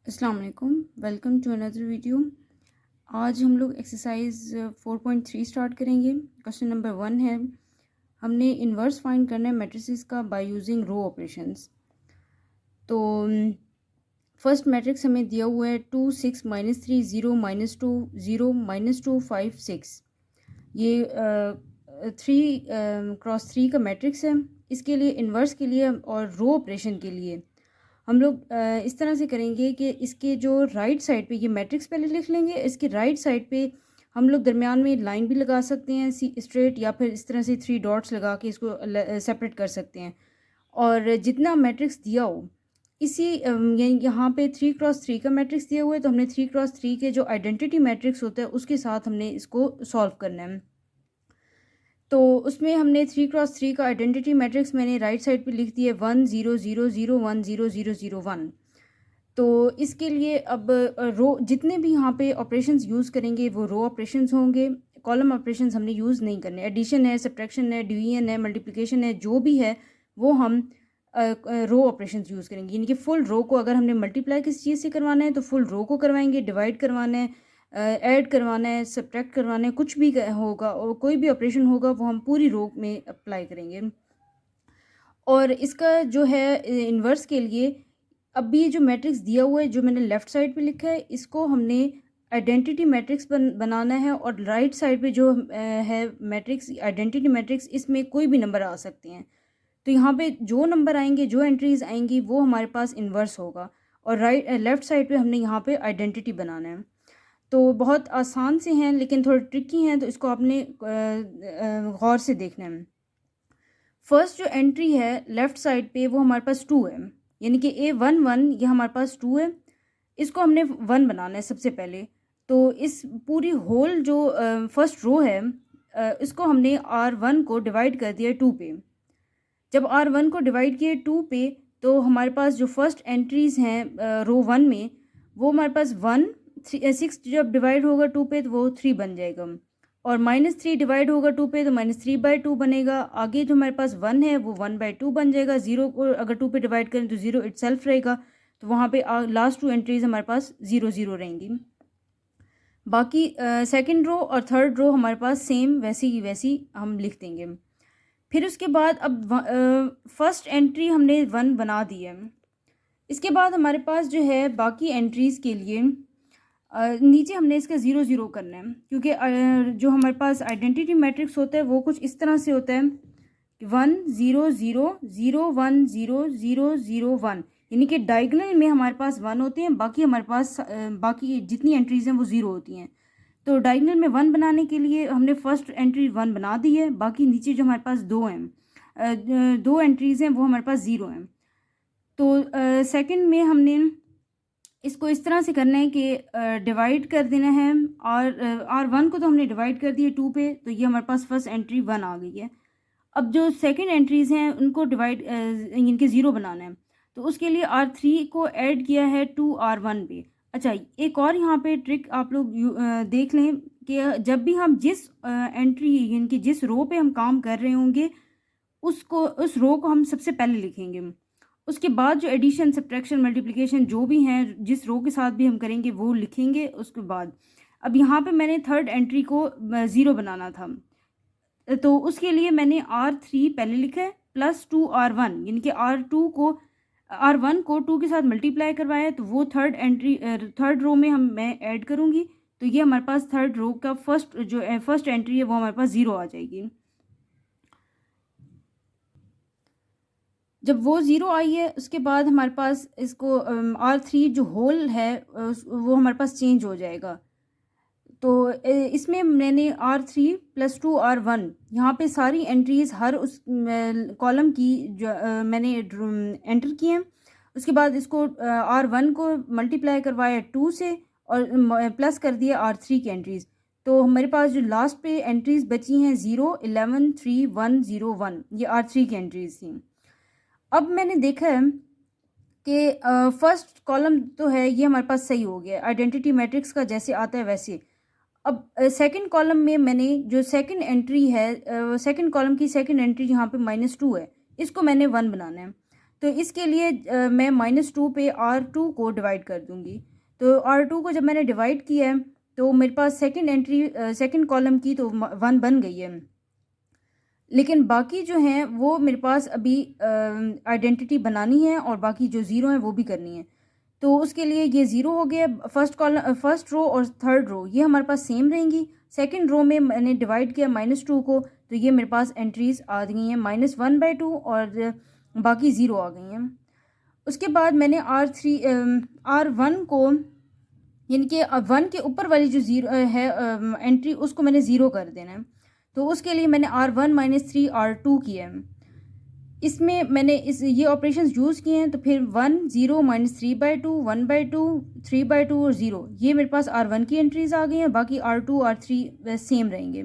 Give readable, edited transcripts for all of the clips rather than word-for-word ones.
अस्सलाम वालेकुम, welcome to another video. आज हम लोग एक्सरसाइज 4.3 स्टार्ट करेंगे। क्वेश्चन नंबर 1 है, हमने इन्वर्स फाइंड करना है मैट्रिसेस का बाय यूजिंग रो ऑपरेशंस। तो फर्स्ट मैट्रिक्स हमें दिया हुआ है 2 6 -3 0 -2 0 -2 5 6। ये 3 × 3 का मैट्रिक्स है। इसके लिए इन्वर्स के लिए और रो ऑपरेशन के लिए हम लोग इस तरह से करेंगे कि इसके जो राइट साइड पे ये मैट्रिक्स पहले लिख लेंगे। इसके राइट साइड पे हम लोग दरमियान में लाइन भी लगा सकते हैं स्ट्रेट, या फिर इस तरह से 3 डॉट्स लगा के इसको सेपरेट कर सकते हैं। और जितना मैट्रिक्स दिया हो इसी यहाँ पे 3 × 3 का मैट्रिक्स दिया हुआ है, तो हमने 3 × 3 के जो आइडेंटिटी मैट्रिक्स होता है उसके साथ हमने इसको सॉल्व करना है। तो उसमें हमने 3 × 3 का आइडेंटिटी मैट्रिक्स मैंने राइट साइड पे लिख दिया 1 0 0 0 1 0 0 0 1। तो इसके लिए अब रो जितने भी यहाँ पे ऑपरेशंस यूज़ करेंगे वो रो ऑपरेशंस होंगे। कॉलम ऑपरेशंस हमने यूज़ नहीं करने। एडिशन है, सब्ट्रैक्शन है, डिवीजन है, मल्टीप्लिकेशन है, जो भी है वो हम रो ऑपरेशंस यूज़ करेंगे। यानी कि फुल रो को अगर हमने मल्टीप्लाई किसी चीज़ से करवाना है तो फुल रो को करवाएंगे, डिवाइड करवाना है, ऐड करवाना है, सब्ट्रैक्ट करवाना है, कुछ भी होगा और कोई भी ऑपरेशन होगा वो हम पूरी रो में अप्लाई करेंगे। और इसका जो है इन्वर्स के लिए अब ये जो मैट्रिक्स दिया हुआ है जो मैंने लेफ़्ट साइड पे लिखा है, इसको हमने आइडेंटिटी मैट्रिक्स बनाना है। और राइट साइड पे जो है मैट्रिक्स, आइडेंटिटी मैट्रिक्स, इसमें कोई भी नंबर आ सकते हैं। तो यहाँ पे जो नंबर आएंगे, जो एंट्रीज आएंगी वो हमारे पास इन्वर्स होगा। और लेफ़्ट साइड पे हमने यहाँ पे आइडेंटिटी बनाना है। तो बहुत आसान से हैं लेकिन थोड़े ट्रिकी हैं, तो इसको आपने गौर से देखना है। फर्स्ट जो एंट्री है लेफ़्ट साइड पे वो हमारे पास 2 है, यानी कि A11 ये हमारे पास 2 है। इसको हमने 1 बनाना है सबसे पहले। तो इस पूरी होल जो फर्स्ट रो है इसको हमने R1 को डिवाइड कर दिया 2 पे। जब R1 को डिवाइड किए 2 पे तो हमारे पास जो फर्स्ट एंट्रीज़ हैं रो 1 में वो हमारे पास 1 6 जब डिवाइड होगा 2 पे तो वो 3 बन जाएगा। और -3 डिवाइड होगा 2 पे तो -3/2 बनेगा। आगे जो हमारे पास 1 है वो 1/2 बन जाएगा। 0 को अगर 2 पे डिवाइड करें तो 0 इटसेल्फ रहेगा। तो वहाँ पे लास्ट 2 एंट्रीज़ हमारे पास 0 0 रहेंगी। बाकी सेकंड रो और थर्ड रो हमारे पास सेम वैसी की वैसी हम लिख देंगे। फिर उसके बाद अब फर्स्ट एंट्री हमने 1 बना दी है। इसके बाद हमारे पास जो है बाकी एंट्रीज़ के लिए नीचे हमने इसका 0 0 करना है, क्योंकि जो हमारे पास आइडेंटिटी मैट्रिक्स होता है वो कुछ इस तरह से होता है 1 0 0 0 1 0 0 0 1, यानी कि डायगोनल में हमारे पास 1 होते हैं, बाकी हमारे पास बाकी जितनी एंट्रीज़ हैं वो 0 होती हैं। तो डायगोनल में 1 बनाने के लिए हमने फर्स्ट एंट्री 1 बना दी है। बाकी नीचे जो हमारे पास 2 हैं, 2 एंट्रीज़ हैं वो हमारे पास 0 हैं। तो सेकंड में हमने इसको इस तरह से करना है कि डिवाइड कर देना है। R1 को तो हमने डिवाइड कर दिया 2 पे, तो ये हमारे पास फर्स्ट एंट्री 1 आ गई है। अब जो सेकंड एंट्रीज़ हैं उनको डिवाइड इनके 0 बनाना है, तो उसके लिए R3 को ऐड किया है 2R1 पे। अच्छा, एक और यहाँ पे ट्रिक आप लोग देख लें कि जब भी हम जिस एंट्री यानी कि जिस रो पे हम काम कर रहे होंगे उस रो को हम सबसे पहले लिखेंगे। उसके बाद जो एडिशन, सब्ट्रैक्शन, मल्टीप्लिकेशन जो भी हैं जिस रो के साथ भी हम करेंगे वो लिखेंगे उसके बाद। अब यहाँ पे मैंने थर्ड एंट्री को 0 बनाना था, तो उसके लिए मैंने R3 पहले लिखा है प्लस 2R1, यानी कि R1 को 2 के साथ मल्टीप्लाई करवाया, तो वो थर्ड रो में मैं ऐड करूँगी। तो ये हमारे पास थर्ड रो का फर्स्ट एंट्री है वो हमारे पास 0 आ जाएगी। जब वो 0 आई है उसके बाद हमारे पास इसको R3 जो होल है वो हमारे पास चेंज हो जाएगा। तो इसमें मैंने R3 + 2R1 यहाँ पे सारी एंट्रीज़ हर उस कॉलम की जो मैंने एंटर की हैं। उसके बाद इसको R1 को मल्टीप्लाई करवाया 2 से और प्लस कर दिया R3 की एंट्रीज़। तो हमारे पास जो लास्ट पे एंट्रीज़ बची हैं 0 11 3 1 0 1, ये R3 की एंट्रीज़ थी। अब मैंने देखा है कि फर्स्ट कॉलम तो है ये हमारे पास सही हो गया, आइडेंटिटी मैट्रिक्स का जैसे आता है वैसे। अब सेकंड कॉलम में मैंने जो सेकंड एंट्री है, सेकंड कॉलम की सेकंड एंट्री यहाँ पे -2 है, इसको मैंने 1 बनाना है। तो इसके लिए मैं -2 पे R2 को डिवाइड कर दूँगी। तो R2 को जब मैंने डिवाइड किया है तो मेरे पास सेकंड एंट्री सेकंड कॉलम की तो 1 बन गई है, लेकिन बाकी जो हैं वो मेरे पास अभी आइडेंटिटी बनानी है और बाकी जो ज़ीरो हैं वो भी करनी है। तो उसके लिए ये ज़ीरो हो गया। फर्स्ट रो और थर्ड रो ये हमारे पास सेम रहेंगी। सेकंड रो में मैंने डिवाइड किया -2 को, तो ये मेरे पास एंट्रीज़ आ गई हैं -1/2 और बाकी ज़ीरो आ गई हैं। उसके बाद मैंने R1 को, यानी कि 1 के ऊपर वाली जो ज़ीरो है एंट्री, उसको मैंने ज़ीरो कर देना है। तो उसके लिए मैंने R1 - 3 R2 किया है। इसमें मैंने ये ऑपरेशंस यूज़ किए हैं। तो फिर 1 0 -3/2 1/2 3/2 और 0 ये मेरे पास R1 की एंट्रीज़ आ गई हैं। बाकी R2 R3 सेम रहेंगे।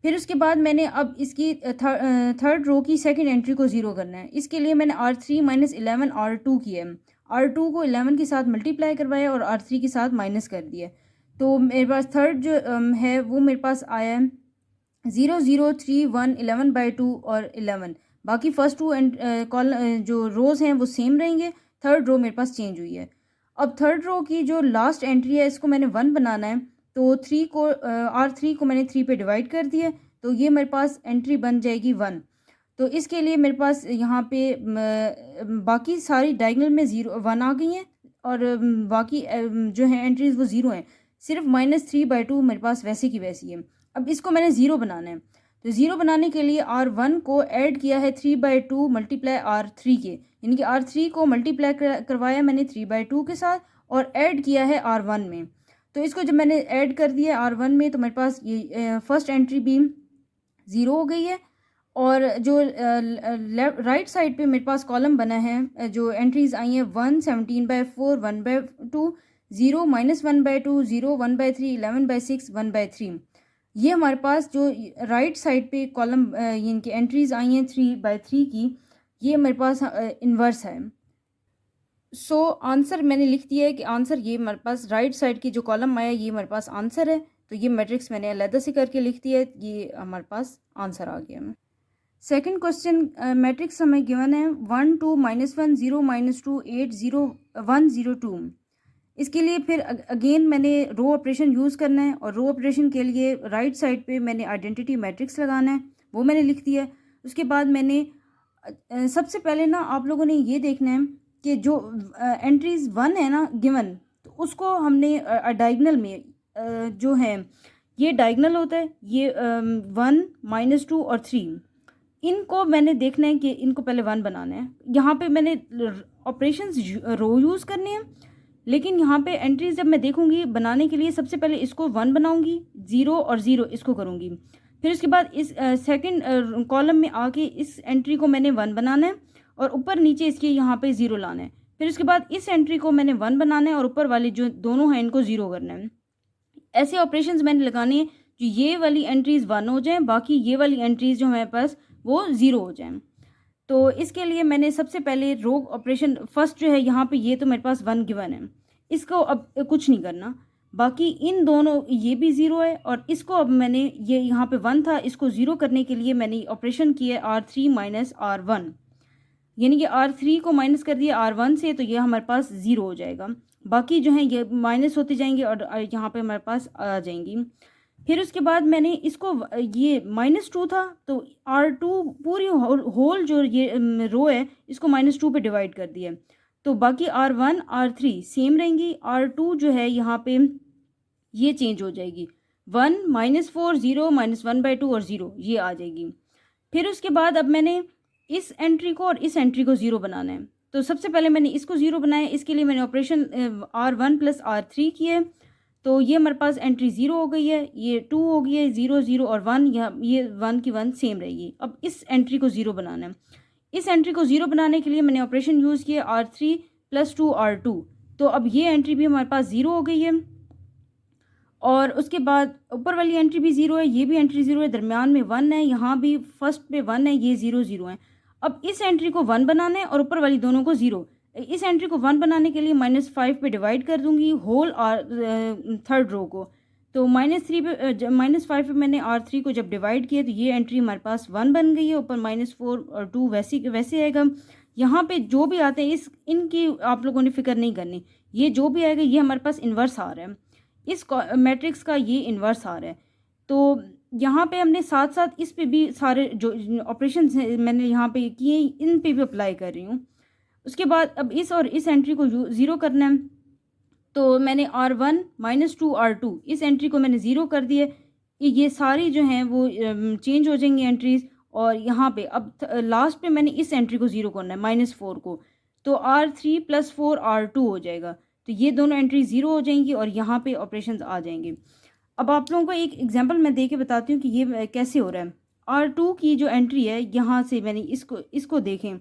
फिर उसके बाद मैंने अब इसकी थर्ड रो की सेकंड एंट्री को ज़ीरो करना है। इसके लिए मैंने R3 - 11 R2 किया है। R2 को 11 के साथ मल्टीप्लाई करवाया और R3 के साथ माइनस कर दिया। तो मेरे पास थर्ड जो है वो मेरे पास आया है 0 0 3 1 11/2 और 11। बाकी फर्स्ट टू एंड जो रोज़ हैं वो सेम रहेंगे। थर्ड रो मेरे पास चेंज हुई है। अब थर्ड रो की जो लास्ट एंट्री है इसको मैंने 1 बनाना है। तो 3 को R3 को मैंने 3 पे डिवाइड कर दिया, तो ये मेरे पास एंट्री बन जाएगी 1। तो इसके लिए मेरे पास यहाँ पे बाकी सारी डायगोनल में 1 आ गई हैं और बाकी जो है एंट्रीज़ वो 0 हैं। सिर्फ -3/2 मेरे पास वैसे की वैसी है। अब इसको मैंने 0 बनाना है। तो 0 बनाने के लिए R1 को ऐड किया है 3/2 मल्टीप्लाई R3 के, यानी कि R3 को मल्टीप्लाई करवाया मैंने 3/2 के साथ और ऐड किया है R1 में। तो इसको जब मैंने ऐड कर दिया R1 में तो मेरे पास ये फर्स्ट एंट्री भी 0 हो गई है। और जो राइट साइड पे मेरे पास कॉलम बना है, जो एंट्रीज़ आई हैं 1 17/4 1/2 0 -1/2 0 1/3 11/6 1/3। ये हमारे पास जो राइट साइड पे कॉलम इनकी एंट्रीज़ आई हैं 3/3 की, ये मेरे पास इन्वर्स है। सो आंसर मैंने लिख दिया है कि आंसर ये हमारे पास राइट साइड की जो कॉलम आया ये हमारे पास आंसर है। तो ये मैट्रिक्स मैंने अलग से करके लिख दिया है, ये हमारे पास आंसर आ गया। सेकंड क्वेश्चन, मैट्रिक्स हमें गिवन है 1 2 -1 0 -2 8 0 1 0 2। इसके लिए फिर अगेन मैंने रो ऑपरेशन यूज़ करना है और रो ऑपरेशन के लिए राइट साइड पे मैंने आइडेंटिटी मैट्रिक्स लगाना है, वो मैंने लिख दिया है। उसके बाद मैंने सबसे पहले ना आप लोगों ने ये देखना है कि जो एंट्रीज़ 1 है ना गिवन, तो उसको हमने डायगोनल में जो है ये डायगोनल होता है, ये 1 -2 और 3, इनको मैंने देखना है कि इनको पहले 1 बनाना है। यहाँ पे मैंने ऑपरेशंस रो यूज़ करने हैं, लेकिन यहाँ पे एंट्रीज जब मैं देखूँगी बनाने के लिए सबसे पहले इसको 1 बनाऊँगी, 0 और 0 इसको करूँगी। फिर उसके बाद इस सेकंड कॉलम में आके इस एंट्री को मैंने 1 बनाना है और ऊपर नीचे इसके यहाँ पे 0 लाना है। फिर उसके बाद इस एंट्री को मैंने 1 बनाना है और ऊपर वाली जो दोनों हैं इनको 0 करना है। ऐसे ऑपरेशंस मैंने लगाने हैं जो ये वाली एंट्रीज़ 1 हो जाएँ, बाकी ये वाली एंट्रीज़ जो हमारे पास वो 0 हो जाएँ। तो इसके लिए मैंने सबसे पहले रो ऑपरेशन फर्स्ट जो है यहाँ पे ये तो मेरे पास 1 गिवन है, इसको अब कुछ नहीं करना। बाकी इन दोनों ये भी 0 है और इसको अब मैंने ये यहाँ पे 1 था, इसको 0 करने के लिए मैंने ऑपरेशन किया R3 - R1, यानी कि R3 को माइनस कर दिया R1 से, तो ये हमारे पास 0 हो जाएगा। बाकी जो है ये माइनस होते जाएंगे और यहाँ पे हमारे पास आ जाएंगी। फिर उसके बाद मैंने इसको ये -2 था तो R2 पूरी होल जो ये रो है इसको -2 पे डिवाइड कर दिया। तो बाकी R1 R3 सेम रहेंगी। R2 जो है यहाँ पे ये चेंज हो जाएगी, 1 -4 0 -1/2 और 0 ये आ जाएगी। फिर उसके बाद अब मैंने इस एंट्री को और इस एंट्री को 0 बनाना है। तो सबसे पहले मैंने इसको 0 बनाया, इसके लिए मैंने ऑपरेशन R1 + R3 किया है। तो ये हमारे पास एंट्री 0 हो गई है, ये 2 हो गई है, 0 0 और 1, यहाँ ये 1 की 1 सेम रहेगी। अब इस एंट्री को 0 बनाना है। इस एंट्री को 0 बनाने के लिए मैंने ऑपरेशन यूज़ किया R3 + 2 R2। तो अब ये एंट्री भी हमारे पास 0 हो गई है और उसके बाद ऊपर वाली एंट्री भी 0 है, ये भी एंट्री 0 है, दरमियान में 1 है, यहाँ भी फर्स्ट पे 1 है, ये 0 0 है। अब इस एंट्री को 1 बनाना है और ऊपर वाली दोनों को 0। इस एंट्री को 1 बनाने के लिए -5 पे डिवाइड कर दूंगी होल थर्ड रो को। तो -3 पे -5 पे मैंने R3 को जब डिवाइड किया तो ये एंट्री हमारे पास 1 बन गई है। ऊपर -4 और 2 वैसे आएगा। यहाँ पे जो भी आते हैं इनकी आप लोगों ने फिक्र नहीं करनी, ये जो भी आएगा ये हमारे पास इन्वर्स आ रहा है, इस मैट्रिक्स का ये इन्वर्स आ रहा है। तो यहाँ पे हमने साथ साथ इस पे भी सारे जो ऑपरेशन मैंने यहाँ पे किए इन पे भी अप्लाई कर रही हूँ। उसके बाद अब इस और इस एंट्री को ज़ीरो करना है, तो मैंने R1 -2 R2 इस एंट्री को मैंने ज़ीरो कर दिया। ये सारी जो हैं वो चेंज हो जाएंगी एंट्रीज़। और यहाँ पे अब लास्ट पे मैंने इस एंट्री को ज़ीरो करना है -4 को, तो R3 + 4 R2 हो जाएगा। तो ये दोनों एंट्री ज़ीरो हो जाएंगी और यहाँ पे ऑपरेशंस आ जाएंगे। अब आप लोगों को एक एग्जांपल मैं दे के बताती हूँ कि ये कैसे हो रहा है। R2 की जो एंट्री है यहाँ से मैंने इसको देखें,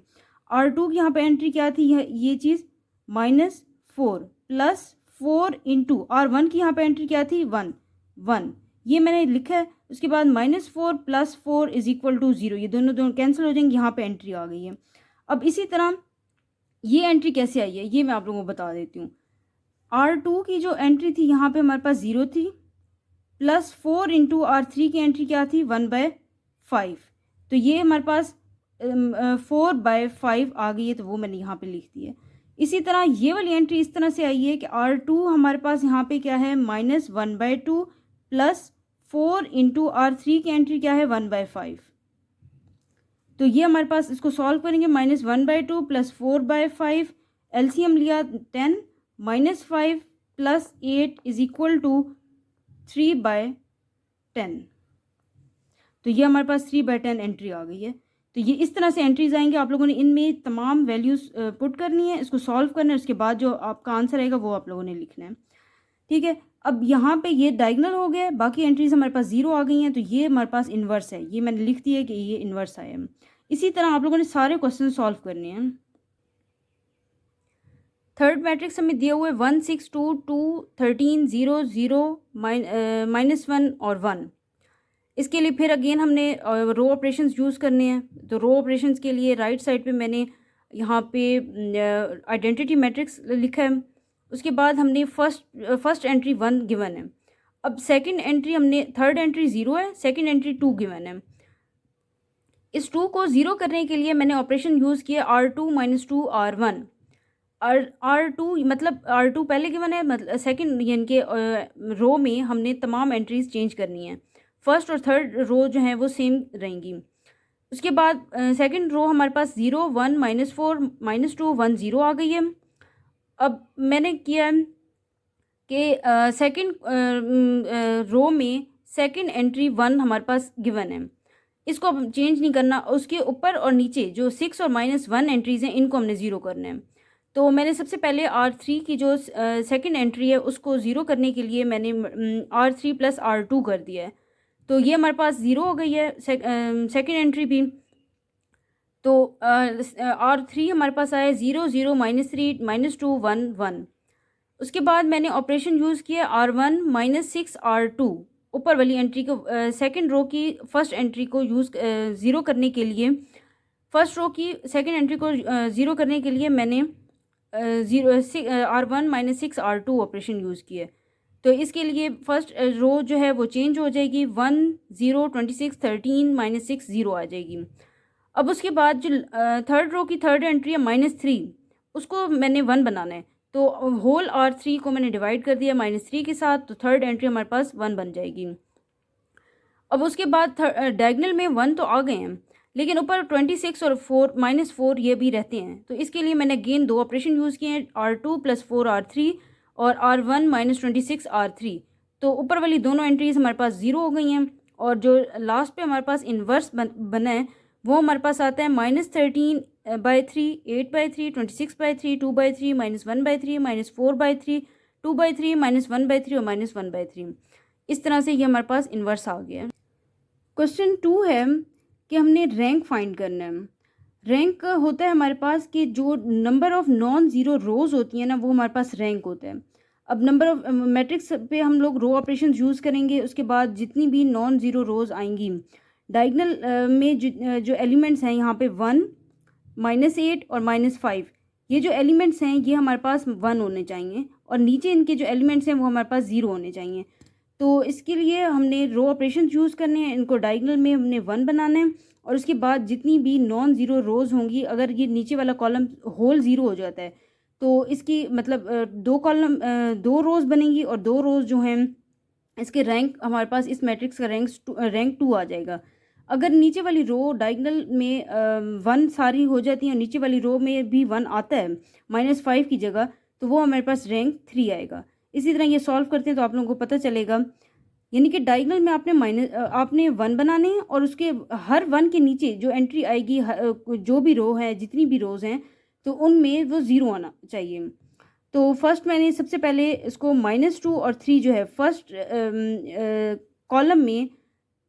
R2 की यहाँ पे एंट्री क्या थी, ये चीज़ -4 + 4 इंटू R1 की यहाँ पे एंट्री क्या थी 1 ये मैंने लिखा है। उसके बाद -4 + 4 = 0, ये दोनों कैंसिल हो जाएंगे, यहाँ पे एंट्री आ गई है। अब इसी तरह ये एंट्री कैसे आई है ये मैं आप लोगों को बता देती हूँ। R2 की जो एंट्री थी यहाँ पे हमारे पास 0 थी, +4 इंटू R3 की एंट्री क्या थी 1/5, तो ये हमारे पास 4/5 आ गई है, तो वो मैंने यहाँ पे लिख दी है। इसी तरह ये वाली एंट्री इस तरह से आई है कि R2 हमारे पास यहाँ पे क्या है -1/2 +4 इंटू R3 की एंट्री क्या है 1/5। तो ये हमारे पास इसको सॉल्व करेंगे, -1/2 + 4/5, एलसीएम लिया 10, -5 + 8 = 3/10। तो ये हमारे पास 3/10 एंट्री आ गई है। तो ये इस तरह से एंट्रीज आएंगे, आप लोगों ने इनमें तमाम वैल्यूज़ पुट करनी है, इसको सॉल्व करना है, उसके बाद जो आपका आंसर आएगा वो आप लोगों ने लिखना है। ठीक है, अब यहाँ पे ये डायगोनल हो गया, बाकी एंट्रीज हमारे पास 0 आ गई हैं, तो ये हमारे पास इन्वर्स है, ये मैंने लिख दिया कि ये इन्वर्स आया है। इसी तरह आप लोगों ने सारे क्वेश्चन सॉल्व करने हैं। थर्ड मैट्रिक्स हमें दिया हुआ है 1 6 2 2 13 0 0 -1 और 1। इसके लिए फिर अगेन हमने रो ऑपरेशंस यूज़ करने हैं। तो रो ऑपरेशंस के लिए राइट साइड पे मैंने यहाँ पे आइडेंटिटी मैट्रिक्स लिखा है। उसके बाद हमने फर्स्ट एंट्री 1 गिवन है। अब सेकंड एंट्री हमने, थर्ड एंट्री 0 है, सेकंड एंट्री 2 गिवन है। इस 2 को 0 करने के लिए मैंने ऑपरेशन यूज़ किया R2 - 2 R1। R2 मतलब R2 पहले गिवन है, मतलब सेकंड यानी कि रो में हमने तमाम एंट्रीज चेंज करनी है। फर्स्ट और थर्ड रो जो हैं वो सेम रहेंगी। उसके बाद सेकंड रो हमारे पास 0 1 -4 -2 1 0 आ गई है। अब मैंने किया है कि सेकंड रो में सेकंड एंट्री 1 हमारे पास गिवन है, इसको अब चेंज नहीं करना। उसके ऊपर और नीचे जो 6 और -1 एंट्रीज़ हैं इनको हमने 0 करना है। तो मैंने सबसे पहले R3 की जो सेकंड एंट्री है उसको 0 करने के लिए मैंने R3 + R2 कर दिया है। तो ये हमारे पास 0 हो गई है सेकंड एंट्री भी। तो R3 हमारे पास आया 0 0 -3 -2 1 1। उसके बाद मैंने ऑपरेशन यूज़ किया R1 -6 R2, ऊपर वाली एंट्री को सेकंड रो की फर्स्ट एंट्री को ज़ीरो करने के लिए, फर्स्ट रो की सेकंड एंट्री को ज़ीरो करने के लिए मैंने R1 -6 R2 ऑपरेशन यूज़ किया। तो इसके लिए फर्स्ट रो जो है वो चेंज हो जाएगी, 1 0 26 13 -6 0 आ जाएगी। अब उसके बाद जो थर्ड रो की थर्ड एंट्री है -3, उसको मैंने 1 बनाना है। तो होल R3 को मैंने डिवाइड कर दिया -3 के साथ, तो थर्ड एंट्री हमारे पास 1 बन जाएगी। अब उसके बाद डायगोनल में 1 तो आ गए हैं, लेकिन ऊपर 26 और 4 -4 ये भी रहते हैं। तो इसके लिए मैंने अगेन 2 ऑपरेशन यूज़ किए हैं, R2 + 4 R3 और R1 - 26 R3। तो ऊपर वाली दोनों एंट्रीज हमारे पास 0 हो गई हैं, और जो लास्ट पे हमारे पास इन्वर्स बना है वो हमारे पास आता है -13/3 8/3 26/3 2/3 -1/3 -4/3 2/3 -1/3 और -1/3। इस तरह से ये हमारे पास इन्वर्स आ गया। क्वेश्चन 2 है कि हमने रैंक फाइंड करना है। रैंक होता है हमारे पास कि जो नंबर ऑफ़ नॉन ज़ीरो रोज़ होती हैं ना, वो हमारे पास रैंक होता है। अब नंबर ऑफ़ मैट्रिक्स पे हम लोग रो ऑपरेशन यूज़ करेंगे। उसके बाद जितनी भी नॉन ज़ीरो रोज़ आएंगी डायगोनल में जो एलिमेंट्स हैं यहाँ पे 1 -8 और -5, ये जो एलिमेंट्स हैं ये हमारे पास 1 होने चाहिए, और नीचे इनके जो एलिमेंट्स हैं वो हमारे पास 0 होने चाहिए। तो इसके लिए हमने रो ऑपरेशन यूज़ करने हैं, इनको डायगोनल में हमने 1 बनाना है और उसके बाद जितनी भी नॉन ज़ीरो रोज़ होंगी, अगर ये नीचे वाला कॉलम होल ज़ीरो हो जाता है तो इसकी मतलब 2 रोज़ बनेंगी और 2 रोज़ जो हैं इसके रैंक हमारे पास इस मैट्रिक्स का रैंक 2 आ जाएगा। अगर नीचे वाली रो डायगोनल में 1 सारी हो जाती है और नीचे वाली रो में भी 1 आता है -5 की जगह, तो वो हमारे पास रैंक 3 आएगा। इसी तरह ये सॉल्व करते हैं तो आप लोगों को पता चलेगा, यानी कि डायगोनल में आपने 1 बनाने हैं और उसके हर 1 के नीचे जो एंट्री आएगी जो भी रो है, जितनी भी रोज़ हैं, तो उनमें वो 0 आना चाहिए। तो फर्स्ट मैंने सबसे पहले इसको -2 और 3 जो है फर्स्ट कॉलम में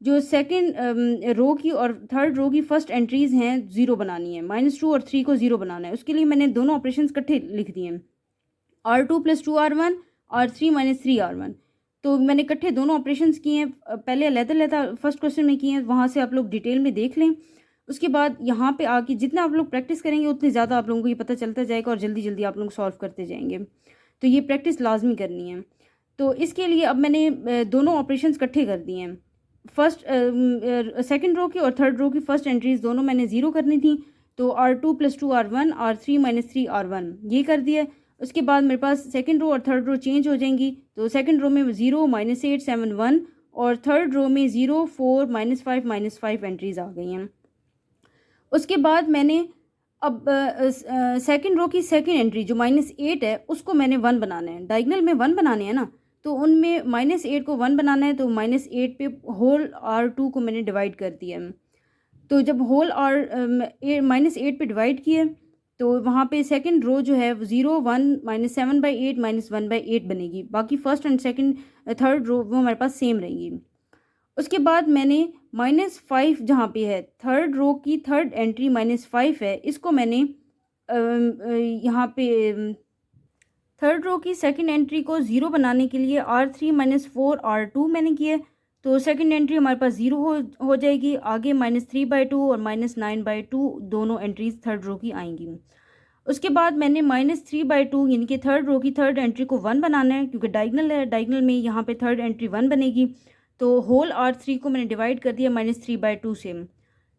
जो सेकंड रो की और थर्ड रो की फर्स्ट एंट्रीज़ हैं 0 बनानी है, -2 और 3 को 0 बनाना है। उसके लिए मैंने दोनों ऑपरेशंस इकट्ठे लिख दिए हैं, R2 + 2R1 R3 - 3R1। तो मैंने इकट्ठे दोनों ऑपरेशंस किए हैं, पहले अलग-अलग फर्स्ट क्वेश्चन में किए हैं, वहाँ से आप लोग डिटेल में देख लें। उसके बाद यहाँ पे आके जितना आप लोग प्रैक्टिस करेंगे उतनी ज़्यादा आप लोगों को ये पता चलता जाएगा और जल्दी-जल्दी आप लोग सॉल्व करते जाएंगे। तो ये प्रैक्टिस लाजमी करनी है। तो इसके लिए अब मैंने दोनों ऑपरेशंस इकट्ठे कर दिए हैं। फर्स्ट सेकंड रो की और थर्ड रो की फर्स्ट एंट्रीज़ दोनों मैंने 0 करनी थी, तो R2 + 2R1 R3 - 3R1 ये कर दिया। उसके बाद मेरे पास सेकंड रो और थर्ड रो चेंज हो जाएंगी, तो सेकंड रो में 0 -8 7 1 और थर्ड रो में 0 4 -5 -5 एंट्रीज़ आ गई हैं। उसके बाद मैंने अब सेकंड रो की सेकंड एंट्री जो -8 है उसको मैंने 1 बनाना है, डायगोनल में 1 बनाने हैं ना, तो उनमें -8 को 1 बनाना है, तो -8 पे होल R2 को मैंने डिवाइड कर दिया है। तो जब होल -8 पे डिवाइड किए तो वहाँ पे सेकंड रो जो है 0 1 -7/8 -1/8 बनेगी। बाकी first and second third row वो हमारे पास सेम रहेंगी। उसके बाद मैंने -5 जहाँ पे है थर्ड रो की थर्ड एंट्री -5 है, इसको मैंने यहाँ पे थर्ड रो की सेकंड एंट्री को 0 बनाने के लिए R3 - 4 R2 मैंने किया, तो सेकंड एंट्री हमारे पास 0 हो जाएगी। आगे -3/2 और -9/2 दोनों एंट्रीज थर्ड रो की आएंगी। उसके बाद मैंने -3/2 यानी कि थर्ड रो की थर्ड एंट्री को 1 बनाना है, क्योंकि डायगोनल है, डायगोनल में यहाँ पे थर्ड एंट्री 1 बनेगी। तो होल R3 को मैंने डिवाइड कर दिया -3/2 से।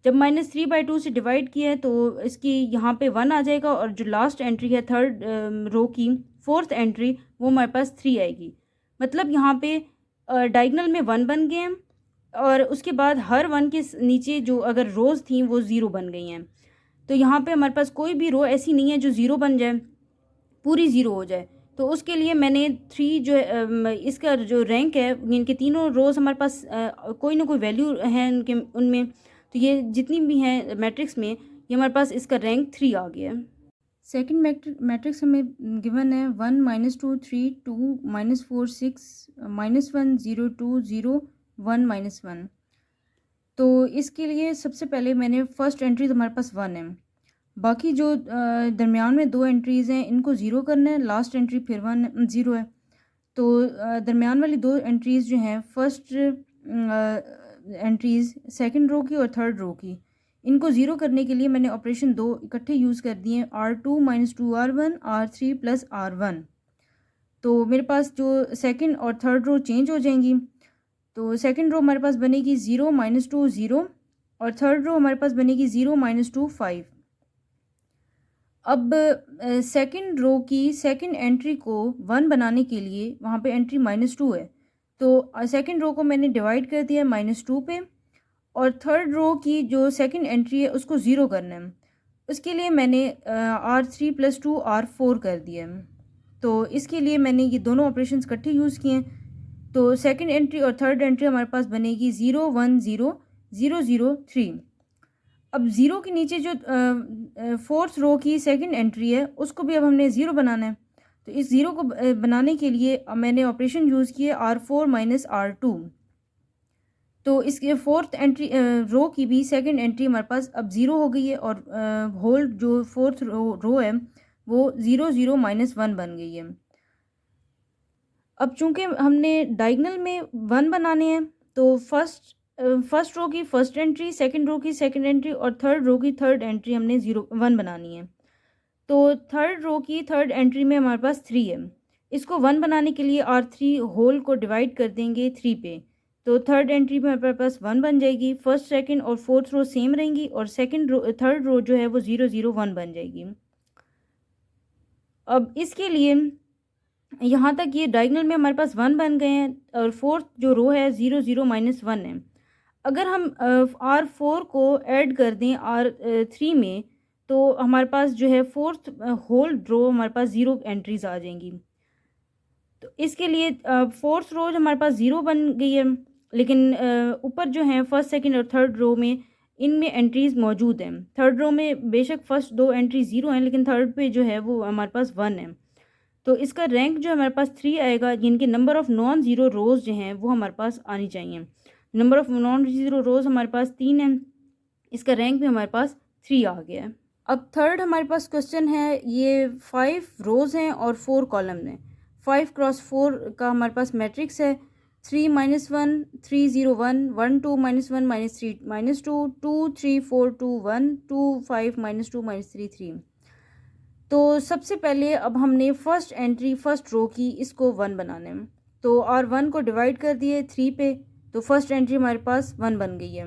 जब -3/2 से डिवाइड किया है तो इसकी यहाँ पे 1 आ जाएगा और जो लास्ट एंट्री है थर्ड रो की फोर्थ एंट्री वो हमारे पास 3 आएगी। मतलब यहाँ पे डायगोनल में 1 बन गए हैं और उसके बाद हर 1 के नीचे जो अगर रोज़ थी वो 0 बन गई हैं। तो यहाँ पे हमारे पास कोई भी रो ऐसी नहीं है जो 0 बन जाए, पूरी 0 हो जाए। तो उसके लिए मैंने 3 जो है इसका जो रैंक है, इनके तीनों रोज़ हमारे पास कोई ना कोई वैल्यू है उनके उनमें, तो ये जितनी भी हैं मैट्रिक्स में ये हमारे पास इसका रैंक 3 आ गया है। सेकंड मैट्रिक्स हमें गिवन है 1 -2 3 2 -4 6 -1 0 2 0 1 -1। तो इसके लिए सबसे पहले मैंने फर्स्ट एंट्री तो हमारे पास 1 है, बाकी जो दरमियान में 2 एंट्रीज़ हैं इनको 0 करना है, लास्ट एंट्री फिर 1 0 है। तो दरमियान वाली 2 एंट्रीज़ जो हैं फर्स्ट एंट्रीज़ सेकंड रो की और थर्ड रो की, इनको 0 करने के लिए मैंने ऑपरेशन 2 इकट्ठे यूज़ कर दिए, R2 - 2R1 R3 + R1। तो मेरे पास जो सेकंड और थर्ड रो चेंज हो जाएंगी, तो सेकंड रो हमारे पास बनेगी 0 -2 0 और थर्ड रो हमारे पास बनेगी 0 -2 5। अब सेकंड रो की सेकंड एंट्री को 1 बनाने के लिए वहाँ पे एंट्री -2 है, तो सेकंड रो को मैंने डिवाइड कर दिया -2 पे और थर्ड रो की जो सेकंड एंट्री है उसको 0 करना है। उसके लिए मैंने R3 + 2 R4 कर दिया है। तो इसके लिए मैंने ये दोनों ऑपरेशंस इकट्ठे यूज़ किए हैं। तो सेकंड एंट्री और थर्ड एंट्री हमारे पास बनेगी 0 1 0 0 0 3। अब 0 के नीचे जो फोर्थ रो की सेकंड एंट्री है उसको भी अब हमने 0 बनाना है। तो इस 0 को बनाने के लिए मैंने ऑपरेशन यूज़ किए R4 - R2। तो इसके फोर्थ एंट्री रो की भी सेकंड एंट्री हमारे पास अब 0 हो गई है और होल जो फोर्थ रो है वो 0 0 -1 बन गई है। अब चूंकि हमने डायगोनल में 1 बनाने हैं, तो फर्स्ट रो की फर्स्ट एंट्री, सेकंड रो की सेकंड एंट्री और थर्ड रो की थर्ड एंट्री हमने 1 बनानी है। तो थर्ड रो की थर्ड एंट्री में हमारे पास 3 है, इसको 1 बनाने के लिए R3 होल को डिवाइड कर देंगे 3 पे, तो थर्ड एंट्री में हमारे पास 1 बन जाएगी। फर्स्ट, सेकंड और फोर्थ रो सेम रहेंगी और थर्ड रो जो है वो 0 0 1 बन जाएगी। अब इसके लिए यहाँ तक ये डायगोनल में हमारे पास 1 बन गए हैं और फोर्थ जो रो है 0 0 -1 है। अगर हम R4 को ऐड कर दें R3 में, तो हमारे पास जो है फोर्थ होल रो हमारे पास 0 एंट्रीज आ जाएंगी। तो इसके लिए फोर्थ रो हमारे पास 0 बन गई है, लेकिन ऊपर जो है फर्स्ट, सेकंड और थर्ड रो में इनमें एंट्रीज मौजूद हैं। थर्ड रो में बेशक फर्स्ट 2 एंट्री 0 हैं, लेकिन थर्ड पे जो है वो हमारे पास 1 है। तो इसका रैंक जो हमारे पास 3 आएगा, जिनके नंबर ऑफ़ नॉन ज़ीरो रोज़ जो हैं वो हमारे पास आनी चाहिए। नंबर ऑफ़ नॉन ज़ीरो रोज़ हमारे पास 3 है, इसका रैंक भी हमारे पास 3 आ गया है। अब थर्ड हमारे पास क्वेश्चन है, ये 5 रोज़ हैं और 4 कॉलम हैं। 5 क्रॉस 4 का हमारे पास मैट्रिक्स है। 3 -1 3 0 1 1 2 -1 -3 -2 2 3 4 2 1 2 5 -2 -3 3। तो सबसे पहले अब हमने फर्स्ट एंट्री फर्स्ट रो की, इसको 1 बनाना है। तो R1 को डिवाइड कर दिए 3 पे, तो फर्स्ट एंट्री हमारे पास 1 बन गई है।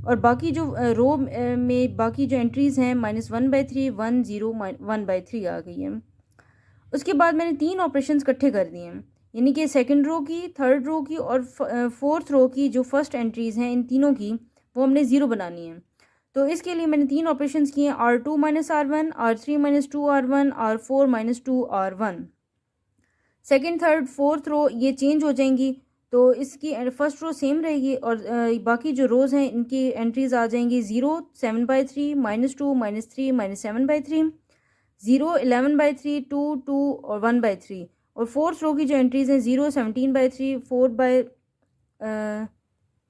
और बाकी जो रो में बाकी जो एंट्रीज़ हैं -1/3 1 0 1/3 आ गई है। उसके बाद मैंने 3 ऑपरेशंस इकट्ठे कर दिए हैं, यानी कि सेकंड रो की, थर्ड रो की और फोर्थ रो की जो फर्स्ट एंट्रीज़ हैं इन तीनों की वो हमने 0 बनानी है। तो इसके लिए मैंने 3 ऑपरेशंस किए हैं, R2 - R1 R3 - 2 R1 R4 - 2 R1। Second, third, fourth row ये चेंज हो जाएंगी, तो इसकी फर्स्ट रो सेम रहेगी और बाकी जो रोज़ हैं इनकी एंट्रीज आ जाएंगी 0 7/3 -2 -3 -7/3 0 11/3 2 2 और 1/3। और फोर्थ रो की जो एंट्रीज हैं 0 17/3 4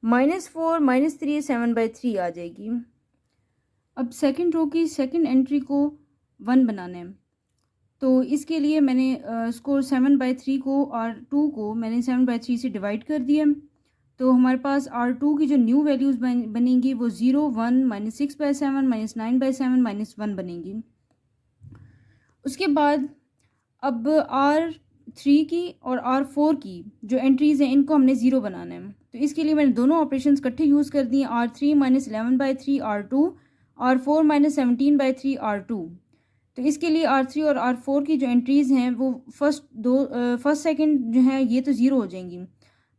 -4 -3 7/3 आ जाएगी। अब सेकंड रो की सेकंड एंट्री को 1 बनाना है, तो इसके लिए मैंने इसको 7/3 को R2 को मैंने 7/3 से डिवाइड कर दिया। तो हमारे पास R2 की जो न्यू वैल्यूज़ बनेंगी वो 0 1 -6/7 -9/7 -1 बनेंगी। उसके बाद अब R3 की और R4 की जो एंट्रीज़ हैं इनको हमने 0 बनाना है। तो इसके लिए मैंने दोनों ऑपरेशंस इकट्ठे यूज़ कर दिए, R3 -11/3 R2 R4 -17/3 R2। तो इसके लिए R3 और R4 की जो एंट्रीज़ हैं वो फर्स्ट सेकंड जो है ये तो 0 हो जाएंगी।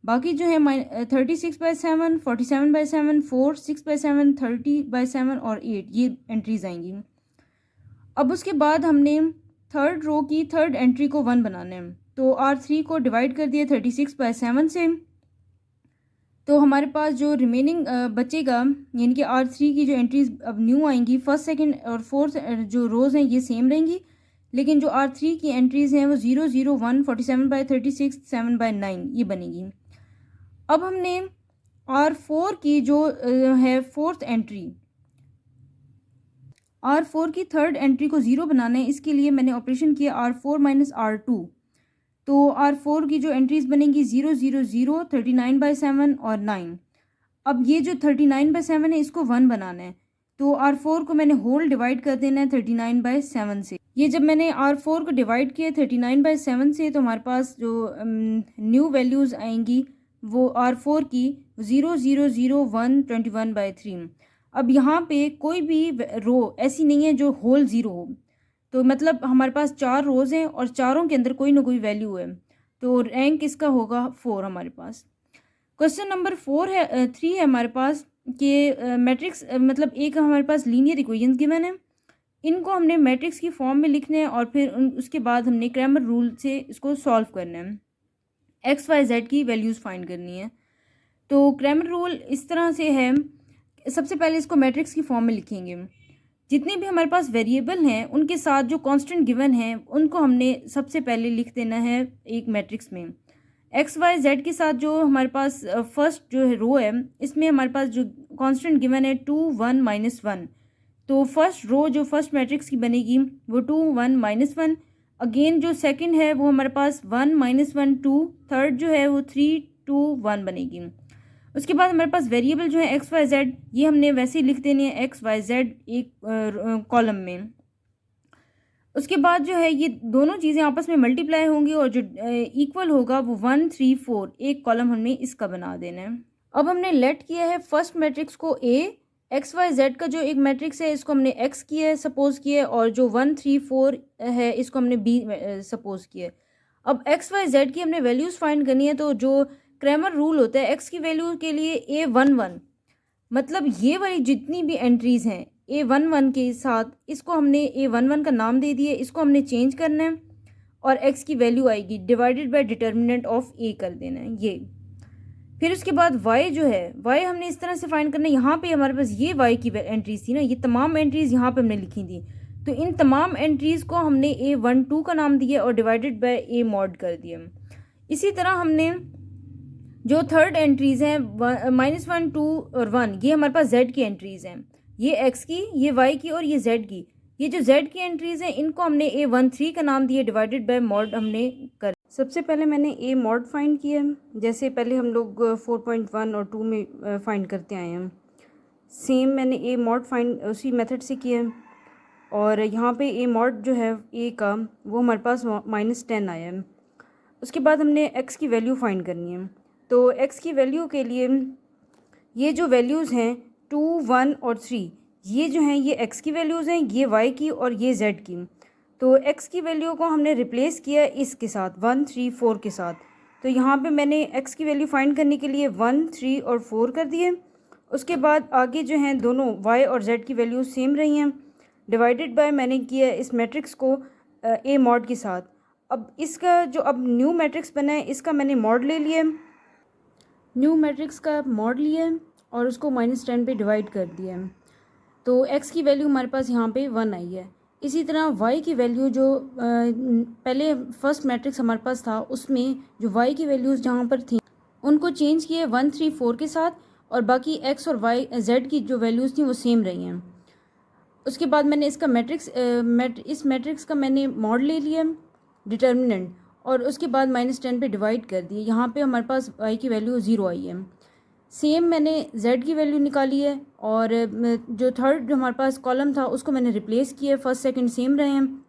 बाकी जो है 36/7 47/7 4 6/7 30/7 और 8 ये एंट्रीज़ आएंगी। अब उसके बाद हमने थर्ड रो की थर्ड एंट्री को 1 बनाना है, तो R3 को डिवाइड कर दिया 36/7 से, तो हमारे पास जो रिमेनिंग बचेगा, यानी कि R3 की जो एंट्रीज अब न्यू आएंगी, फर्स्ट सेकंड और फोर्थ जो रोज़ हैं ये सेम रहेंगी, लेकिन जो R3 की एंट्रीज़ हैं वो 0 0 1 47/36 7/9 ये बनेगी। अब हमने R4 की जो है फोर्थ एंट्री, R4 की थर्ड एंट्री को 0 बनाना है। इसके लिए मैंने ऑपरेशन किया R4 - R2, तो R4 की जो एंट्रीज़ बनेंगी 0 0 0 39/7 और 9। अब ये जो 39/7 है इसको 1 बनाना है, तो R4 को मैंने होल डिवाइड कर देना है 39/7 से। ये जब मैंने R4 को डिवाइड किया 39/7 से, तो हमारे पास जो न्यू वैल्यूज़ आएंगी वो R4 की 0 0 0 1 21/3। अब यहाँ पे कोई भी रो ऐसी नहीं है जो होल 0 हो, तो मतलब हमारे पास 4 रोज़ हैं और चारों के अंदर कोई ना कोई वैल्यू है, तो रैंक इसका होगा 4 हमारे पास। क्वेश्चन नंबर 3 है हमारे पास कि मैट्रिक्स मतलब एक हमारे पास लीनियर इक्वेशंस गिवन है, इनको हमने मैट्रिक्स की फॉर्म में लिखना है और फिर उसके बाद हमने क्रैमर रूल से इसको सॉल्व करना है, एक्स वाई जेड की वैल्यूज़ फाइंड करनी है। तो क्रैमर रूल इस तरह से है, सबसे पहले इसको मैट्रिक्स की फॉर्म में लिखेंगे। जितने भी हमारे पास वेरिएबल हैं उनके साथ जो कांस्टेंट गिवन है उनको हमने सबसे पहले लिख देना है एक मैट्रिक्स में। एक्स वाई जेड के साथ जो हमारे पास फर्स्ट जो है रो है, इसमें हमारे पास जो कांस्टेंट गिवन है 2 1 -1, तो फर्स्ट रो जो फर्स्ट मैट्रिक्स की बनेगी वो 2 1 -1। अगेन जो सेकंड है वो हमारे पास 1 -1 2, थर्ड जो है वो 3 2 1 बनेगी। उसके बाद हमारे पास वेरिएबल जो है एक्स वाई जेड, ये हमने वैसे ही लिख देने हैं एक्स वाई जेड एक कॉलम में। उसके बाद जो है ये दोनों चीज़ें आपस में मल्टीप्लाई होंगी और जो इक्वल होगा वो 1 3 4 एक कॉलम हमने इसका बना देना है। अब हमने लेट किया है फर्स्ट मैट्रिक्स को ए, एक्स वाई जेड का जो एक मैट्रिक्स है इसको हमने एक्स किया है सपोज किया है, और जो 1 3 4 है इसको हमने बी सपोज किया है। अब एक्स वाई जेड की हमने वैल्यूज़ फाइंड करनी है, तो जो क्रैमर रूल होता है एक्स की वैल्यू के लिए A11, मतलब ये वाली जितनी भी एंट्रीज़ हैं A11 के साथ, इसको हमने A11 का नाम दे दिया, इसको हमने चेंज करना है और एक्स की वैल्यू आएगी डिवाइडेड बाय डिटर्मिनेंट ऑफ ए कर देना है ये। फिर उसके बाद y जो है, y हमने इस तरह से फाइंड करना है, यहाँ पे हमारे पास ये y की एंट्रीज थी ना, ये तमाम एंट्रीज़ यहाँ पे हमने लिखी थी, तो इन तमाम एंट्रीज़ को हमने A12 का नाम दिया और डिवाइडेड बाय A मॉड कर दिया। इसी तरह हमने जो थर्ड एंट्रीज़ हैं -1 2 और 1, ये हमारे पास z की एंट्रीज़ हैं, ये x की, ये y की और ये z की। ये जो z की एंट्रीज़ हैं इनको हमने A13 का नाम दिया डिवाइडेड बाय मॉड हमने कर। सबसे पहले मैंने A मॉड फाइंड किया, जैसे पहले हम लोग 4.1 और 2 में फाइंड करते आए हैं, सेम मैंने A मॉड फाइंड उसी मेथड से किया। और यहाँ पे A मॉड जो है A का वो हमारे पास -10 आया है। उसके बाद हमने x की वैल्यू फाइंड करनी है, तो x की वैल्यू के लिए ये जो वैल्यूज़ हैं 2 1 और 3, ये जो हैं ये x की वैल्यूज़ हैं, ये y की और ये z की। तो x की वैल्यू को हमने रिप्लेस किया इसके साथ 1 3 4 के साथ, तो यहाँ पे मैंने x की वैल्यू फाइंड करने के लिए 1 3 और 4 कर दिए। उसके बाद आगे जो हैं दोनों y और z की वैल्यू सेम रही हैं, डिवाइडेड बाय मैंने किया इस मैट्रिक्स को A मॉड के साथ। अब इसका जो अब न्यू मैट्रिक्स बना है इसका मैंने मॉड ले लिया, न्यू मैट्रिक्स का मॉड लिया और उसको -10 पे डिवाइड कर दिया, तो x की वैल्यू हमारे पास यहाँ पे 1 आई है। इसी तरह y की वैल्यू जो पहले फर्स्ट मैट्रिक्स हमारे पास था उसमें जो y की वैल्यूज़ जहाँ पर थी उनको चेंज किए 1 3 4 के साथ, और बाकी x और y z की जो वैल्यूज़ थी वो सेम रही हैं। उसके बाद मैंने इसका इस मैट्रिक्स का मैंने मॉड ले लिया डिटर्मिनेंट, और उसके बाद -10 पे डिवाइड कर दिए। यहाँ पे हमारे पास y की वैल्यू 0 आई है। सेम मैंने z की वैल्यू निकाली है, और जो थर्ड जो हमारे पास कॉलम था उसको मैंने रिप्लेस किया, फर्स्ट सेकंड सेम रहे हैं,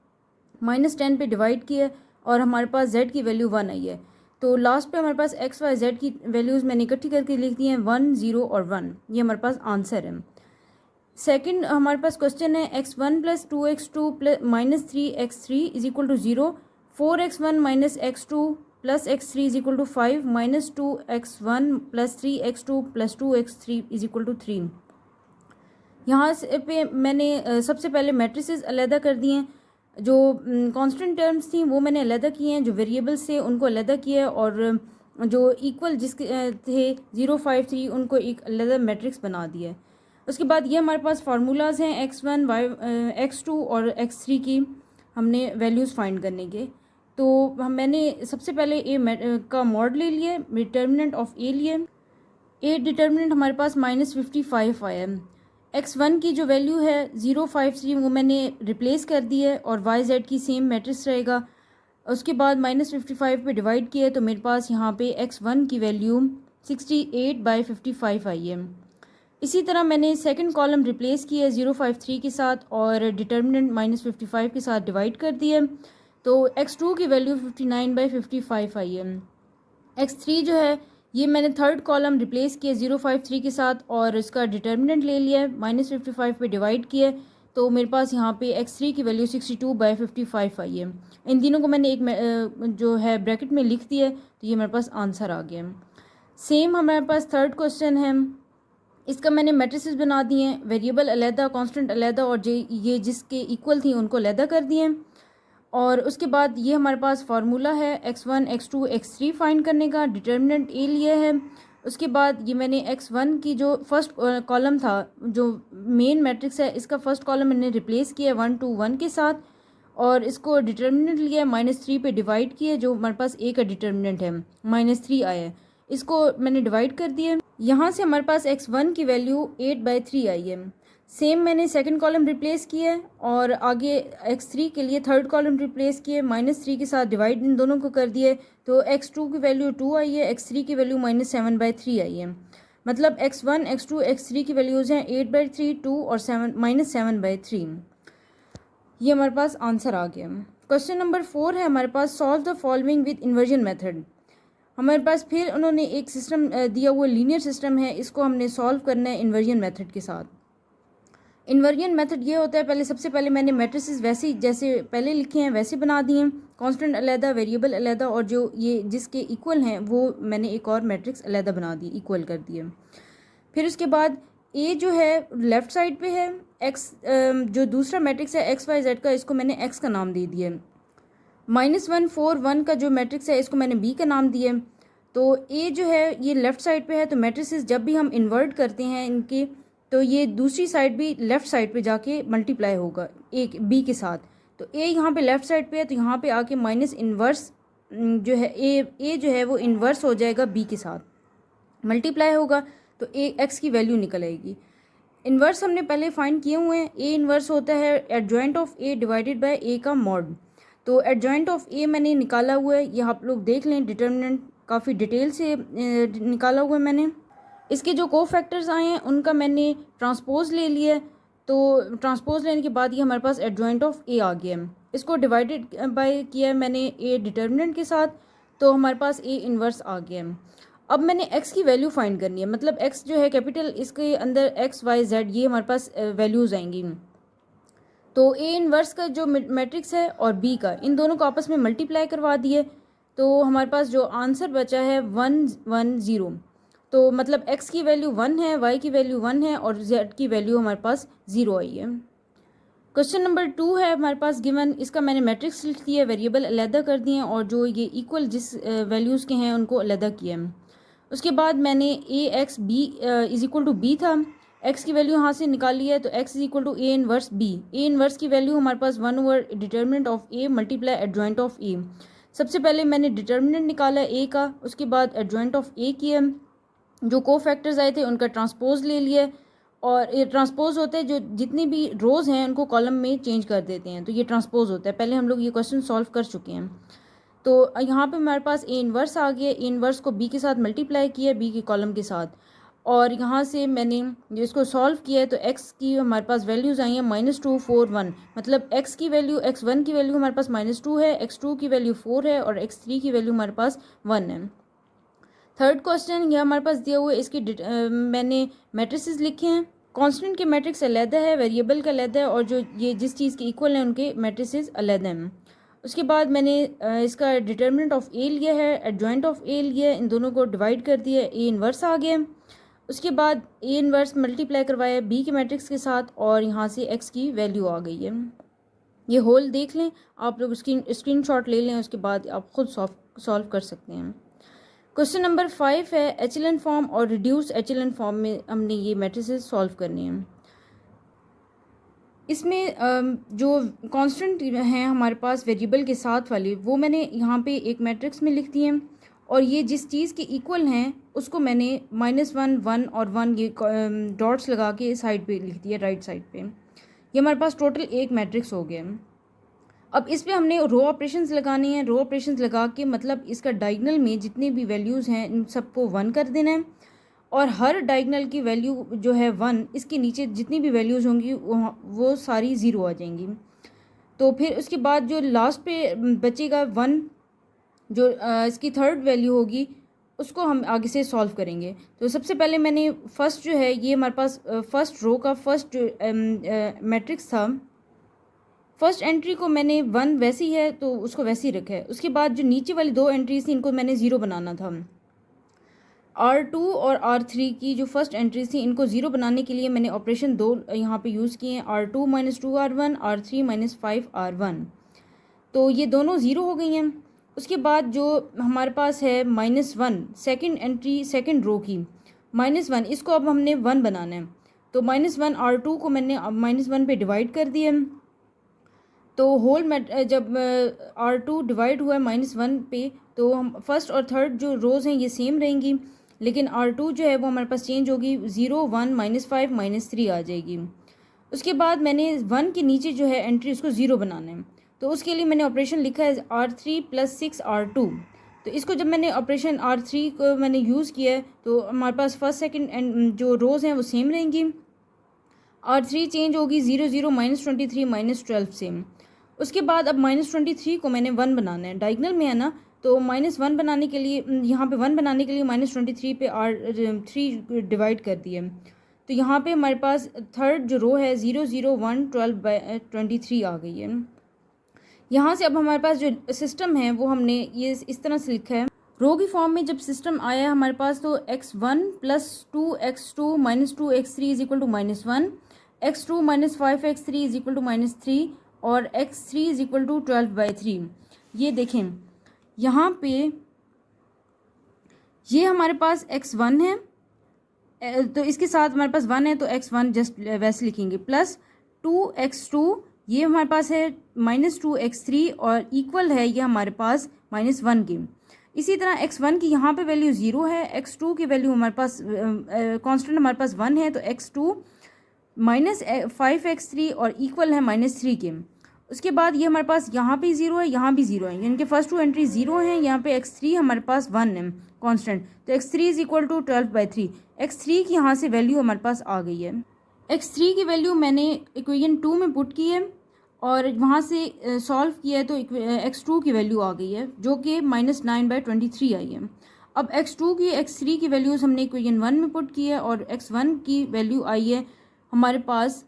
-10 पे डिवाइड किया और हमारे पास z की वैल्यू 1 आई है। तो लास्ट पे हमारे पास x y z की वैल्यूज़ मैंने इकट्ठी करके लिख दी हैं 1 0 और 1, ये हमारे पास आंसर है। सेकंड हमारे पास क्वेश्चन है x1 + 2x2 - 3x3 = 0, 4x1 - x2 + x3 = 5, -2x1 + 3x2 + 2x3 = 3। यहाँ से पे मैंने सबसे पहले मैट्रिसेस अलहदा कर दिए हैं, जो कांस्टेंट टर्म्स थी वो मैंने अलहदा किए हैं, जो वेरिएबल्स थे उनको अलहदा किया है, और जो इक्वल जिसके थे 0 5 3 उनको एक अलहदा मैट्रिक्स बना दिया है। उसके बाद ये हमारे पास फार्मूलाज हैं x1 x2 और x3 की हमने वैल्यूज़ फाइंड करने के। तो मैंने सबसे पहले a का मॉड ले लिए, डिटर्मिनेंट ऑफ a लिए। a डिटर्मिनेंट हमारे पास -55 आया है। x1 की जो वैल्यू है 0 5 3 वो मैंने रिप्लेस कर दी है, और y z की सेम मैट्रिक्स रहेगा। उसके बाद -55 पे डिवाइड किया तो मेरे पास यहाँ पे x1 की वैल्यू 68/55 आई है। इसी तरह मैंने सेकंड कॉलम रिप्लेस किया 0 5 3 के साथ, और डिटर्मिनेंट -55 के साथ डिवाइड कर दिया, तो x2 की वैल्यू 59/55 आई है। x3 जो है ये मैंने थर्ड कॉलम रिप्लेस किया 0 5 3 के साथ, और इसका डिटर्मिनेंट ले लिया -55 पे डिवाइड किया, तो मेरे पास यहाँ पे x3 की वैल्यू 62/55 आई है। इन तीनों को मैंने एक जो है ब्रैकेट में लिख दिया, तो ये मेरे पास आंसर आ गया। सेम हमारे पास थर्ड क्वेश्चन है, इसका मैंने मैट्रिसेस बना दिए हैं, वेरिएबल अलहदा, कांस्टेंट अलहदा, और ये जिसके इक्वल थी उनको अलहदा कर दिए। और उसके बाद ये हमारे पास फार्मूला है x1 x2 x3 फाइंड करने का, डिटर्मिनेंट a लिया है। उसके बाद ये मैंने x1 की जो फर्स्ट कॉलम था, जो मेन मैट्रिक्स है, इसका फर्स्ट कॉलम मैंने रिप्लेस किया 1 2 1 के साथ, और इसको डिटर्मिनेंट लिया -3 पे डिवाइड किया, जो हमारे पास a का डिटर्मिनेंट है -3 आया है, इसको मैंने डिवाइड कर दिया। यहाँ से हमारे पास x1 की वैल्यू 8/3 आई है। सेम मैंने सेकंड कॉलम रिप्लेस किया है, और आगे x3 के लिए थर्ड कॉलम रिप्लेस किए, -3 के साथ डिवाइड इन दोनों को कर दिए, तो x2 की वैल्यू 2 आई है, x3 की वैल्यू -7/3 आई है। मतलब x1 x2 x3 की वैल्यूज़ हैं 8/3 2 और -7/3। ये हमारे पास आंसर आ गया। क्वेश्चन नंबर 4 है हमारे पास, solve the following with inversion method. हमारे पास फिर उन्होंने एक सिस्टम दिया हुआ लीनियर सिस्टम है, इसको हमने सॉल्व करना है इन्वर्जन मेथड के साथ। इन्वर्जन मेथड ये होता है, पहले सबसे पहले मैंने मैट्रिसेस वैसे ही जैसे पहले लिखे हैं वैसे बना दिए हैं, कांस्टेंट अलहदा, वेरिएबल अलहदा, और जो ये जिसके इक्वल हैं वो मैंने एक और मैट्रिक्स अलहदा बना दी, इक्वल कर दिए। फिर उसके बाद ए जो है लेफ़्ट साइड पे है, एक्स जो दूसरा मैट्रिक्स है एक्स वाई जेड का, इसको मैंने एक्स का नाम दे दिया। -1 4 1 का जो मैट्रिक्स है इसको मैंने बी का नाम दिया। तो ए जो है ये लेफ़्ट साइड पे है, तो मैट्रिसेस जब भी हम इन्वर्ट करते हैं इनके, तो ये दूसरी साइड भी लेफ़्ट साइड पे जाके मल्टीप्लाई होगा एक बी के साथ। तो ए यहाँ पे लेफ़्ट साइड पे है, तो यहाँ पे आके माइनस इन्वर्स जो है ए जो है वो इन्वर्स हो जाएगा बी के साथ, मल्टीप्लाई होगा, तो ए एक्स की वैल्यू निकल आएगी। इन्वर्स हमने पहले फाइंड किए हुए हैं, ए इन्वर्स होता है adjoint of A divided by A का मॉड। तो एडजॉइंट ऑफ ए मैंने निकाला हुआ है, ये आप लोग देख लें, डिटर्मिनेंट काफ़ी डिटेल से निकाला हुआ है मैंने। इसके जो को फैक्टर्स आए हैं उनका मैंने ट्रांसपोज ले लिया है, तो ट्रांसपोज लेने के बाद ये हमारे पास एडजॉइंट ऑफ ए आ गया है। इसको डिवाइडेड बाय किया है मैंने ए डिटर्मिनेंट के साथ, तो हमारे पास ए इन्वर्स आ गया है। अब मैंने x की वैल्यू फाइंड करनी है, मतलब x जो है कैपिटल, इसके अंदर x y z ये हमारे पास वैल्यूज़ आएंगी। तो a इन्वर्स का जो मैट्रिक्स है और b का, इन दोनों को आपस में मल्टीप्लाई करवा दिए, तो हमारे पास जो आंसर बचा है 1 1 0। तो मतलब x की वैल्यू 1 है, y की वैल्यू 1 है और z की वैल्यू हमारे पास 0 आई है। क्वेश्चन नंबर 2 है हमारे पास गिवन, इसका मैंने मैट्रिक्स लिख दिया, वेरिएबल अलहदा कर दिए और जो ये इक्वल जिस वैल्यूज़ के हैं उनको अलहदा किया है। उसके बाद मैंने A X B is equal to B था, एक्स की वैल्यू यहाँ से निकाली है, तो X is equal to A inverse B. A inverse की वैल्यू हमारे पास 1 over determinant of A multiply adjoint of A. सबसे पहले मैंने डिटर्मिनेंट निकाला ए का, उसके बाद एडजॉइंट ऑफ ए किया, जो को फैक्टर्स आए थे उनका ट्रांसपोज ले लिया, और ये ट्रांसपोज होता है जो जितनी भी रोज़ हैं उनको कॉलम में चेंज कर देते हैं, तो ये ट्रांसपोज होता है। पहले हम लोग ये क्वेश्चन सॉल्व कर चुके हैं। तो यहाँ पे हमारे पास ए इन्वर्स आ गया, ए इन्वर्स को बी के साथ मल्टीप्लाई किया, बी के कॉलम के साथ, और यहाँ से मैंने जो इसको सॉल्व किया है, तो x की हमारे पास वैल्यूज़ आई हैं -2 4 1, मतलब x की वैल्यू x1 की वैल्यू हमारे पास -2 है, x2 की वैल्यू 4 है और x3 की वैल्यू हमारे पास 1 है। थर्ड क्वेश्चन ये हमारे पास दिया हुआ है, इसकी मैंने मैट्रिसेस लिखे हैं, कांस्टेंट के मैट्रिक्स अलहदा है, वेरिएबल का अलहदा है, और जो ये जिस चीज़ के इक्वल हैं उनके मैट्रिसेस अलहदा हैं। उसके बाद मैंने इसका डिटर्मिनेंट ऑफ ए लिया है, एडजॉइंट ऑफ ए लिया है, इन दोनों को डिवाइड कर दिया, ए इन्वर्स आ गया। उसके बाद ए इन्वर्स मल्टीप्लाई करवाया बी के मैट्रिक्स के साथ, और यहाँ से एक्स की वैल्यू आ गई है। ये होल देख लें आप लोग, स्क्रीनशॉट ले लें, उसके बाद आप खुद सॉल्व कर सकते हैं। क्वेश्चन नंबर 5 है, एचेलन फॉर्म और रिड्यूस एचेलन फॉर्म में हमने ये मैट्रिसेस सॉल्व करने हैं। इसमें जो कांस्टेंट हैं हमारे पास वेरिएबल के साथ वाली, वो मैंने यहाँ पे एक मैट्रिक्स में लिख दी हैं, और ये जिस चीज़ के इक्वल हैं उसको मैंने -1 1 और 1 ये डॉट्स लगा के साइड पे लिख दिया, राइट साइड पे। ये हमारे पास टोटल एक मैट्रिक्स हो गया। अब इस पर हमने रो ऑपरेशंस लगाने हैं, रो ऑपरेशंस लगा के मतलब इसका डायगोनल में जितने भी वैल्यूज़ हैं इन सबको 1 कर देना है, और हर डायगोनल की वैल्यू जो है 1, इसके नीचे जितनी भी वैल्यूज़ होंगी वो सारी 0 आ जाएंगी। तो फिर उसके बाद जो लास्ट पे बचेगा 1, जो इसकी थर्ड वैल्यू होगी, उसको हम आगे से सॉल्व करेंगे। तो सबसे पहले मैंने फर्स्ट जो है, ये हमारे पास फर्स्ट रो का फर्स्ट मैट्रिक्स था, फर्स्ट एंट्री को मैंने 1 वैसी है तो उसको वैसे ही रखा है। उसके बाद जो नीचे वाली 2 एंट्रीज थी इनको मैंने 0 बनाना था। R2 और R3 की जो फर्स्ट एंट्रीज थी इनको 0 बनाने के लिए मैंने ऑपरेशन 2 यहाँ पे यूज़ किए हैं, R2 - 2R1, R3 - 5R1। तो ये दोनों 0 हो गई हैं। उसके बाद जो हमारे पास है -1 सेकेंड एंट्री सेकेंड रो की, -1 इसको अब हमने 1 बनाना है। तो -1 R2 को मैंने अब -1 पे डिवाइड कर दिया, तो होल जब R2 डिवाइड हुआ है -1 पे, तो हम फर्स्ट और थर्ड जो रोज़ हैं ये सेम रहेंगी, लेकिन R2 जो है वो हमारे पास चेंज होगी, 0 1 -5 -3 आ जाएगी। उसके बाद मैंने 1 के नीचे जो है एंट्री उसको 0 बनाना है, तो उसके लिए मैंने ऑपरेशन लिखा है R3 + 6 R2। तो इसको जब मैंने ऑपरेशन R3 को मैंने यूज़ किया है, तो हमारे पास फर्स्ट सेकंड जो रोज़ हैं वो सेम रहेंगी, R3 चेंज होगी 0 0 -23 -12 से। उसके बाद अब -23 को मैंने 1 बनाना है, डायगोनल में है ना, तो -1 बनाने के लिए यहाँ पे 1 बनाने के लिए -23 पे R3 डिवाइड कर दिए। तो यहाँ पे हमारे पास थर्ड जो रो है 0 0 1 12/23 आ गई है। यहाँ से अब हमारे पास जो सिस्टम है वो हमने ये इस तरह से लिखा है। रो की फॉर्म में जब सिस्टम आया है हमारे पास, तो x1 + 2x2 - 2x3 = -1, x2 - 5x3 = -3 और x3 = 12/3। ये देखें यहाँ पे ये हमारे पास x1 है, तो इसके साथ हमारे पास 1 है तो x1 जस्ट वैसे लिखेंगे, प्लस 2x2 ये हमारे पास है -2x3 और इक्वल है ये हमारे पास -1 के। इसी तरह x1 की यहाँ पे वैल्यू 0 है, x2 की वैल्यू हमारे पास कांस्टेंट हमारे पास 1 है, तो x2 -5x3 और इक्वल है -3 के। उसके बाद ये हमारे पास यहाँ पे 0 है, यहाँ भी 0 है, यानी कि फर्स्ट 2 एंट्री 0 हैं। यहाँ पे x3 हमारे पास 1 है कांस्टेंट, तो x3 = 12/3। x3 की यहाँ से वैल्यू हमारे पास आ गई है। x3 की वैल्यू मैंने इक्वेशन 2 में पुट की है और वहाँ से सॉल्व किया है, तो x2 की वैल्यू आ गई है जो कि -9/23 आई है। अब x2 की x3 की वैल्यूज़ हमने इक्वेशन 1 में पुट की है और x1 की वैल्यू आई है हमारे पास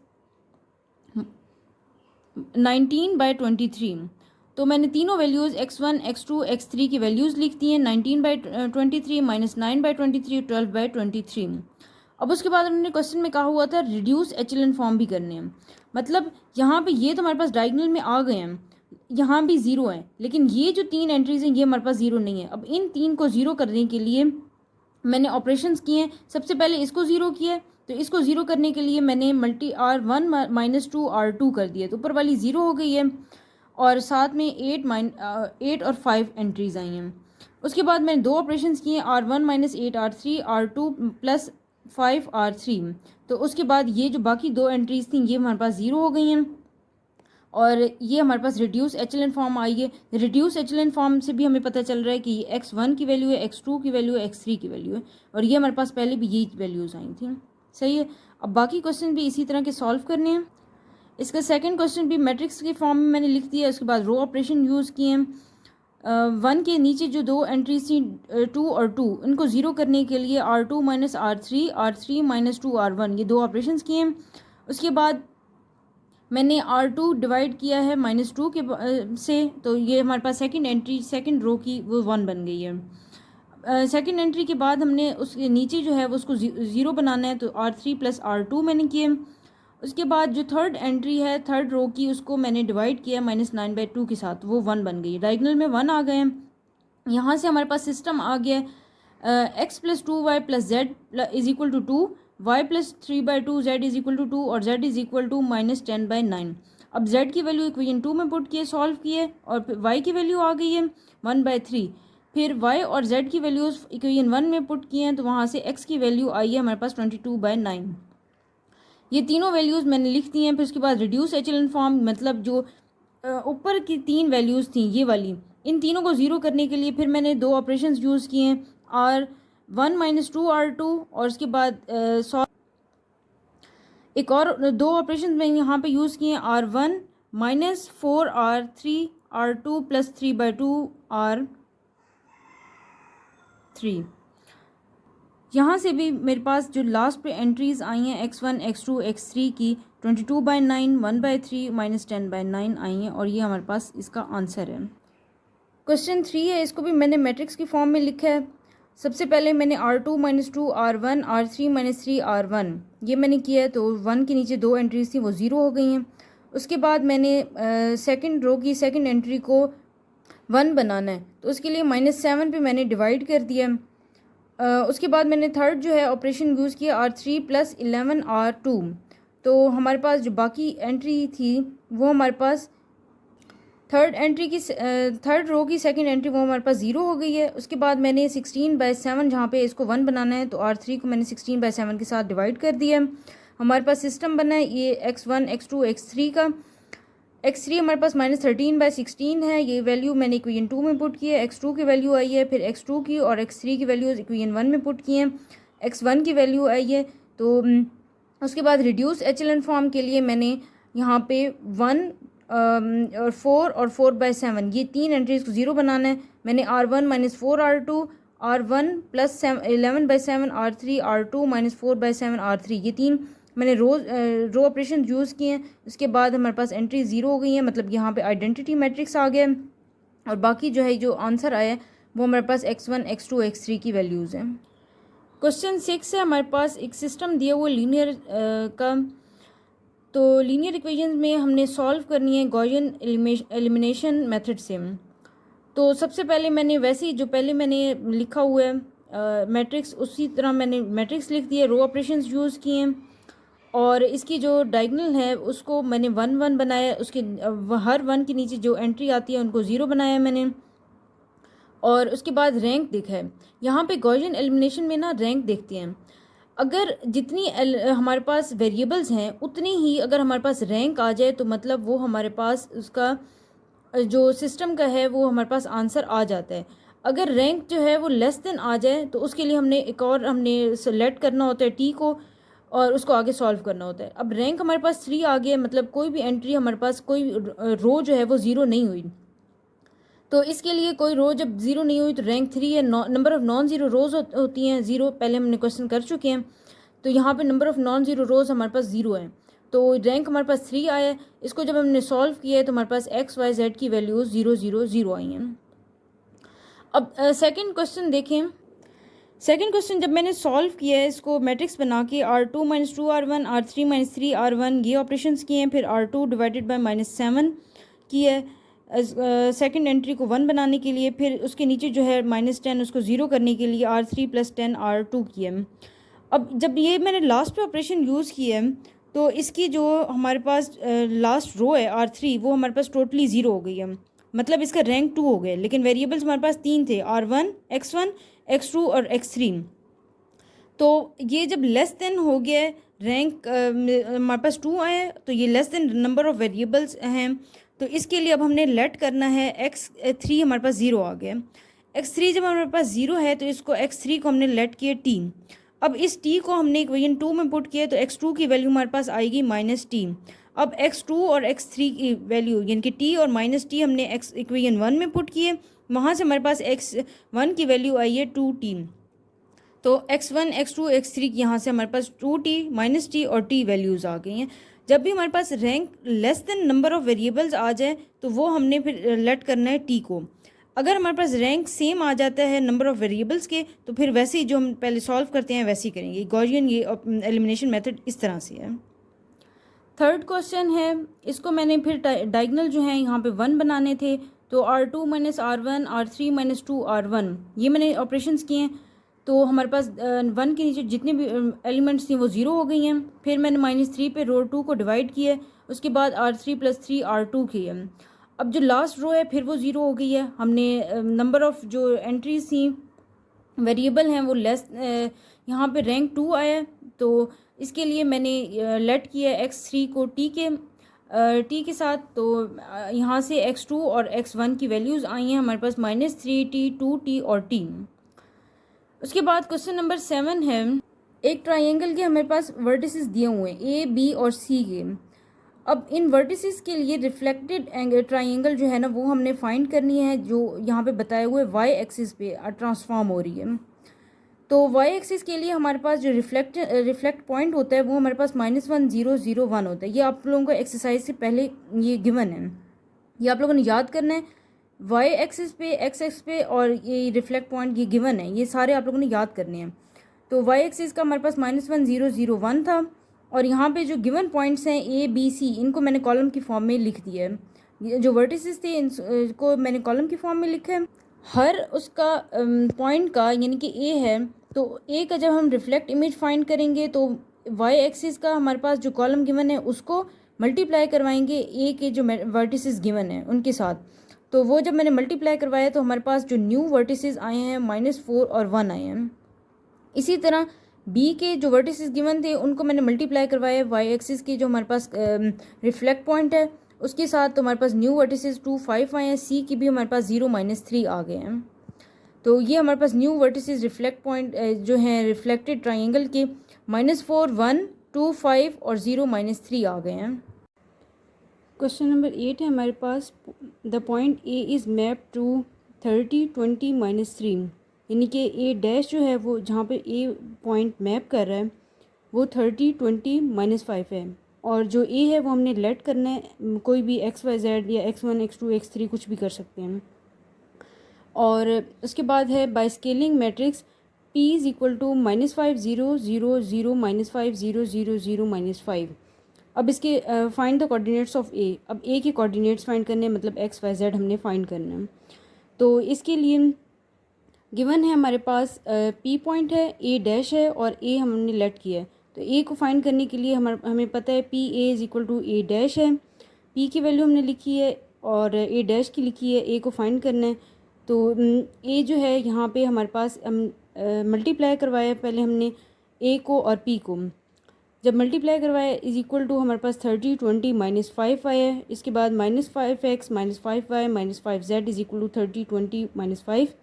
19/23। तो मैंने तीनों वैल्यूज़ x1 x2 x3 की वैल्यूज़ लिख दी हैं, 19/23 -9/23 12/23। अब उसके बाद उन्होंने क्वेश्चन में कहा हुआ था रिड्यूस एचेलन फॉर्म भी करने हैं, मतलब यहाँ पे ये तो हमारे पास डायगोनल में आ गए हैं, यहाँ भी 0 है, लेकिन ये जो 3 एंट्रीज हैं ये हमारे पास 0 नहीं है। अब इन 3 को 0 करने के लिए मैंने ऑपरेशंस किए हैं। सबसे पहले इसको 0 किया, तो इसको 0 करने के लिए मैंने मल्टी R1 - 2 R2 कर दिया, तो ऊपर वाली 0 हो गई है और साथ में 8 और 5 एंट्रीज आई हैं। उसके बाद मैंने दो ऑपरेशंस किए, R1 - 8 R3 R2 + 5 R3। तो उसके बाद ये जो बाकी दो एंट्रीज थी ये हमारे पास 0 हो गई हैं और ये हमारे पास रिड्यूस एचेलन फॉर्म आई है। रिड्यूस एचेलन फॉर्म से भी हमें पता चल रहा है कि ये x1 की वैल्यू है, x2 की वैल्यू है, x3 की वैल्यू है और ये हमारे पास पहले भी यही वैल्यूज़ आई थी। सही है। अब बाकी क्वेश्चन भी इसी तरह के सॉल्व करने हैं। इसका सेकंड क्वेश्चन भी मैट्रिक्स के फॉर्म में मैंने लिख दिया। उसके बाद रो ऑपरेशन यूज़ किए हैं। 1 के नीचे जो दो एंट्रीज थी 2 और 2, इनको 0 करने के लिए R2 - R3 R3 - 2 R1 ये दो ऑपरेशन किए हैं। उसके बाद मैंने R2 डिवाइड किया है -2 के से, तो ये हमारे पास सेकंड एंट्री सेकंड रो की वो 1 बन गई है। सेकंड एंट्री के बाद हमने उसके नीचे जो है वो उसको 0 बनाना है, तो R3 + R2 मैंने किए। उसके बाद जो थर्ड एंट्री है थर्ड रो की उसको मैंने डिवाइड किया -9/2 के साथ, वो 1 बन गई। डायगोनल में 1 आ गए हैं। यहाँ से हमारे पास सिस्टम आ गया x + 2y + z = 2, y + 3/2 z = 2 और z = -10/9। अब z की वैल्यू इक्वेशन 2 में पुट किए, सॉल्व किए और फिर y की वैल्यू आ गई है 1/3। फिर y और z की वैल्यूज़ इक्वेशन 1 में पुट किए हैं, तो वहाँ से x की वैल्यू आई है हमारे पास 22/9। ये तीनों वैल्यूज़ मैंने लिख दी हैं। फिर उसके बाद रिड्यूस एचेलन फॉर्म, मतलब जो ऊपर की 3 वैल्यूज़ थी ये वाली, इन तीनों को 0 करने के लिए फिर मैंने दो ऑपरेशंस यूज़ किए हैं, R1 - 2 R2 और उसके बाद एक और दो ऑपरेशन मैंने यहाँ पे यूज़ किए हैं, R1 - 4 R3 R2 + 3/2 R3। यहाँ से भी मेरे पास जो लास्ट पे एंट्रीज़ आई हैं x1 x2 x3 की 22/9 1/3 -10/9 आई हैं और ये हमारे पास इसका आंसर है। क्वेश्चन 3 है, इसको भी मैंने मैट्रिक्स की फॉर्म में लिखा है। सबसे पहले मैंने R2 - 2 R1 R3 - 3 R1 ये मैंने किया है, तो 1 के नीचे दो एंट्रीज थी वो 0 हो गई हैं। उसके बाद मैंने सेकंड रो की सेकंड एंट्री को 1 बनाना है, तो उसके लिए -7 पे मैंने डिवाइड कर दिया। उसके बाद मैंने थर्ड जो है ऑपरेशन यूज़ किया R3 + 11 R2। तो हमारे पास जो बाकी एंट्री थी वो हमारे पास थर्ड रो की सेकंड एंट्री वो हमारे पास 0 हो गई है। उसके बाद मैंने 16/7 जहाँ पे इसको 1 बनाना है, तो R3 को मैंने 16/7 के साथ डिवाइड कर दिया है। हमारे पास सिस्टम बना है ये x1 x2 x3 का। x3 हमारे पास -13/16 है, ये वैल्यू मैंने इक्वेशन 2 में पुट की है। x2 की वैल्यू आई है, फिर x2 की और x3 की वैल्यूज़ इक्वेशन 1 में पुट की हैं। x1 की वैल्यू आई है, तो उसके बाद रिड्यूस एचेलन फॉर्म के लिए मैंने यहाँ पे 1 और 4 और 4/7 ये 3 एंट्रीज को 0 बनाना है। मैंने R1 - 4R2, R1 + 11/7 R3, R2 - 4/7 R3 ये 3 मैंने रो ऑपरेशन यूज़ किए हैं। उसके बाद हमारे पास एंट्री 0 हो गई है, मतलब यहाँ पे आइडेंटिटी मैट्रिक्स आ गया और बाकी जो है जो आंसर आया है वो हमारे पास x1, x2, x3 की वैल्यूज़ हैं। क्वेश्चन 6 है हमारे पास एक सिस्टम दिया हुआ लीनियर का। तो लीनियर इक्वेशंस में हमने सॉल्व करनी है गॉसियन एलिमिनेशन मेथड से। तो सबसे पहले मैंने वैसे ही जो पहले मैंने लिखा हुआ है मैट्रिक्स उसी तरह मैंने मैट्रिक्स लिख दिया, रो ऑपरेशंस यूज़ किए हैं और इसकी जो डायगोनल है उसको मैंने 1 1 बनाया, उसके हर 1 के नीचे जो एंट्री आती है उनको 0 बनाया मैंने और उसके बाद रैंक देखा है। यहाँ पे गॉसियन एलिमिनेशन में ना रैंक देखते हैं, अगर जितनी हमारे पास वेरिएबल्स हैं उतनी ही अगर हमारे पास रैंक आ जाए तो मतलब वो हमारे पास उसका जो सिस्टम का है वो हमारे पास आंसर आ जाता है। अगर रैंक जो है वो लेस देन आ जाए तो उसके लिए हमने एक और हमने सेलेक्ट करना होता है टी को और उसको आगे सॉल्व करना होता है। अब रैंक हमारे पास 3 आ गया, मतलब कोई भी एंट्री हमारे पास कोई रो जो है वो 0 नहीं हुई, तो इसके लिए कोई रो जब 0 नहीं हुई तो रैंक 3 है। नंबर ऑफ़ नॉन ज़ीरो रोज़ होती हैं 0, पहले हमने क्वेश्चन कर चुके हैं। तो यहाँ पे नंबर ऑफ़ नॉन ज़ीरो रोज़ हमारे पास 0 है, तो रैंक हमारे पास 3 आया है। इसको जब हमने सॉल्व किया है तो हमारे पास x y z की वैल्यूज़ 0 0 0 आई हैं। अब सेकंड क्वेश्चन देखें। सेकंड क्वेश्चन जब मैंने सॉल्व किया है इसको मैट्रिक्स बना के R2 - 2R1, R3 - 3R1 ये ऑपरेशंस किए हैं, फिर R2 डिवाइडेड बाय -7 किया है सेकंड एंट्री को 1 बनाने के लिए, फिर उसके नीचे जो है -10 उसको 0 करने के लिए R3 + 10 R2 किया है। अब जब ये मैंने लास्ट पे ऑपरेशन यूज़ किया है तो इसकी जो हमारे पास लास्ट रो है R3 वो हमारे पास टोटली 0 हो गई है, मतलब इसका रैंक 2 हो गया, लेकिन वेरिएबल्स हमारे पास 3 थे, R1, x1, x2 और x3। तो ये जब लेस देन हो गया रैंक हमारे पास 2 आया तो ये less than number of variables हैं, तो इसके लिए अब हमने लेट करना है x3 हमारे पास 0 आ गया। x3 जब हमारे पास 0 है तो इसको x3 को हमने लेट किया t। अब इस t को हमने इक्वेशन 2 में पुट किया तो x2 की वैल्यू हमारे पास आएगी -t। अब x2 और x3 की वैल्यू यानी कि t और -t हमने इक्वेशन 1 में पुट किए, वहाँ से हमारे पास x1 की वैल्यू आई है 2t। तो x1, x2, x3 यहाँ से हमारे पास 2t -t और t वैल्यूज़ आ गई हैं। जब भी हमारे पास rank less than number of variables आ जाए तो वो हमने फिर लेट करना है t को। अगर हमारे पास रैंक सेम आ जाता है नंबर ऑफ़ वेरिएबल्स के तो फिर वैसे ही जो हम पहले सॉल्व करते हैं वैसे ही करेंगे। गॉसियन ये एलिमिनेशन मेथड इस तरह से है। थर्ड क्वेश्चन है, इसको मैंने फिर डायगोनल जो है यहाँ पे 1 बनाने थे, तो R2 - R1, R3 - 2R1 ये मैंने ऑपरेशंस किए हैं। तो हमारे पास 1 के नीचे जितने भी एलिमेंट्स थी वो 0 हो गई हैं। फिर मैंने -3 पे रो 2 को डिवाइड किया, उसके बाद R3 + 3 R2 किए। अब जो लास्ट रो है फिर वो 0 हो गई है। हमने नंबर ऑफ़ जो एंट्रीज थी वेरिएबल हैं वो लेस, यहाँ पे रैंक 2 आया, तो इसके लिए मैंने लेट किया x3 को t के साथ। तो यहाँ से x2 और x1 की वैल्यूज़ आई हैं हमारे पास -3t, 2t और t। उसके बाद क्वेश्चन नंबर 7 है, एक ट्राइंगल के हमारे पास वर्टिसेस दिए हुए हैं ए, बी और सी के। अब इन वर्टिसेस के लिए रिफ्लेक्टेड ट्राइंगल जो है ना वो हमने फाइंड करनी है, जो यहाँ पे बताए हुए y एक्सिस पे ट्रांसफॉर्म हो रही है। तो y एक्सिस के लिए हमारे पास जो रिफ्लेक्ट पॉइंट होता है वो हमारे पास -1 0 0 1 होता है। ये आप लोगों को एक्सरसाइज से पहले ये गिवन है, ये आप लोगों ने याद करना है। y एक्सिस पे, x एक्सिस पे और ये रिफ्लेक्ट पॉइंट ये गिवन है, ये सारे आप लोगों ने याद करने हैं। तो y एक्सिस का हमारे पास -1 0 0 1 था और यहाँ पे जो गिवन पॉइंट्स हैं a, b, c इनको मैंने कॉलम की फॉर्म में लिख दिया है। ये जो वर्टिसेस थे इनको मैंने कॉलम की फॉर्म में लिखा है। हर उसका पॉइंट का यानी कि a है, तो a का जब हम रिफ्लेक्ट इमेज फाइंड करेंगे तो y एक्सिस का हमारे पास जो कॉलम गिवन है उसको मल्टीप्लाई करवाएंगे a के जो वर्टिसेस गिवन है उनके साथ। तो वो जब मैंने मल्टीप्लाई करवाया तो हमारे पास जो न्यू वर्टिसेस आए हैं -4 और 1 आए हैं। इसी तरह बी के जो वर्टिसेस गिवन थे उनको मैंने मल्टीप्लाई करवाया y एक्सिस के जो हमारे पास रिफ्लेक्ट पॉइंट है उसके साथ, तो हमारे पास न्यू वर्टिसेस 2 5 आए हैं। सी की भी हमारे पास 0 -3 आ गए हैं। तो ये हमारे पास न्यू वर्टिसेस रिफ्लेक्ट पॉइंट जो हैं रिफ्लेक्टेड ट्राइंगल के -4 1 2, 5 और 0 -3 आ गए हैं। क्वेश्चन नंबर 8 है हमारे पास, the point A is map to 30, 20 -3, यानी कि ए डैश जो है वो जहाँ पे ए पॉइंट मैप कर रहा है वो 30, 20 -5 है, और जो ए है वो हमने लेट करना है कोई भी एक्स वाई जेड या x1 x2 x3 कुछ भी कर सकते हैं। और उसके बाद है by scaling matrix p is equal to -5 0 0 0 -5 0 0 0 -5। अब इसके फाइंड द कोऑर्डिनेट्स ऑफ ए। अब ए के कोऑर्डिनेट्स फाइंड करने मतलब एक्स वाई जेड हमने फाइंड करना है। तो इसके लिए गिवन है हमारे पास पी पॉइंट है, ए डैश है और ए हमने लेट किया है। तो ए को फाइंड करने के लिए हमें पता है P A is equal to A dash है, पी की वैल्यू हमने लिखी है और ए डैश की लिखी है, ए को फाइंड करना है। तो ए जो है यहाँ पे हमारे पास मल्टीप्लाई करवाया पहले हमने ए को और पी को। जब मल्टीप्लाई करवाया इज इक्वल टू हमारे पास 30, 20 -5 आया है। इसके बाद -5x -5y -5z is equal to 30, 20 -5।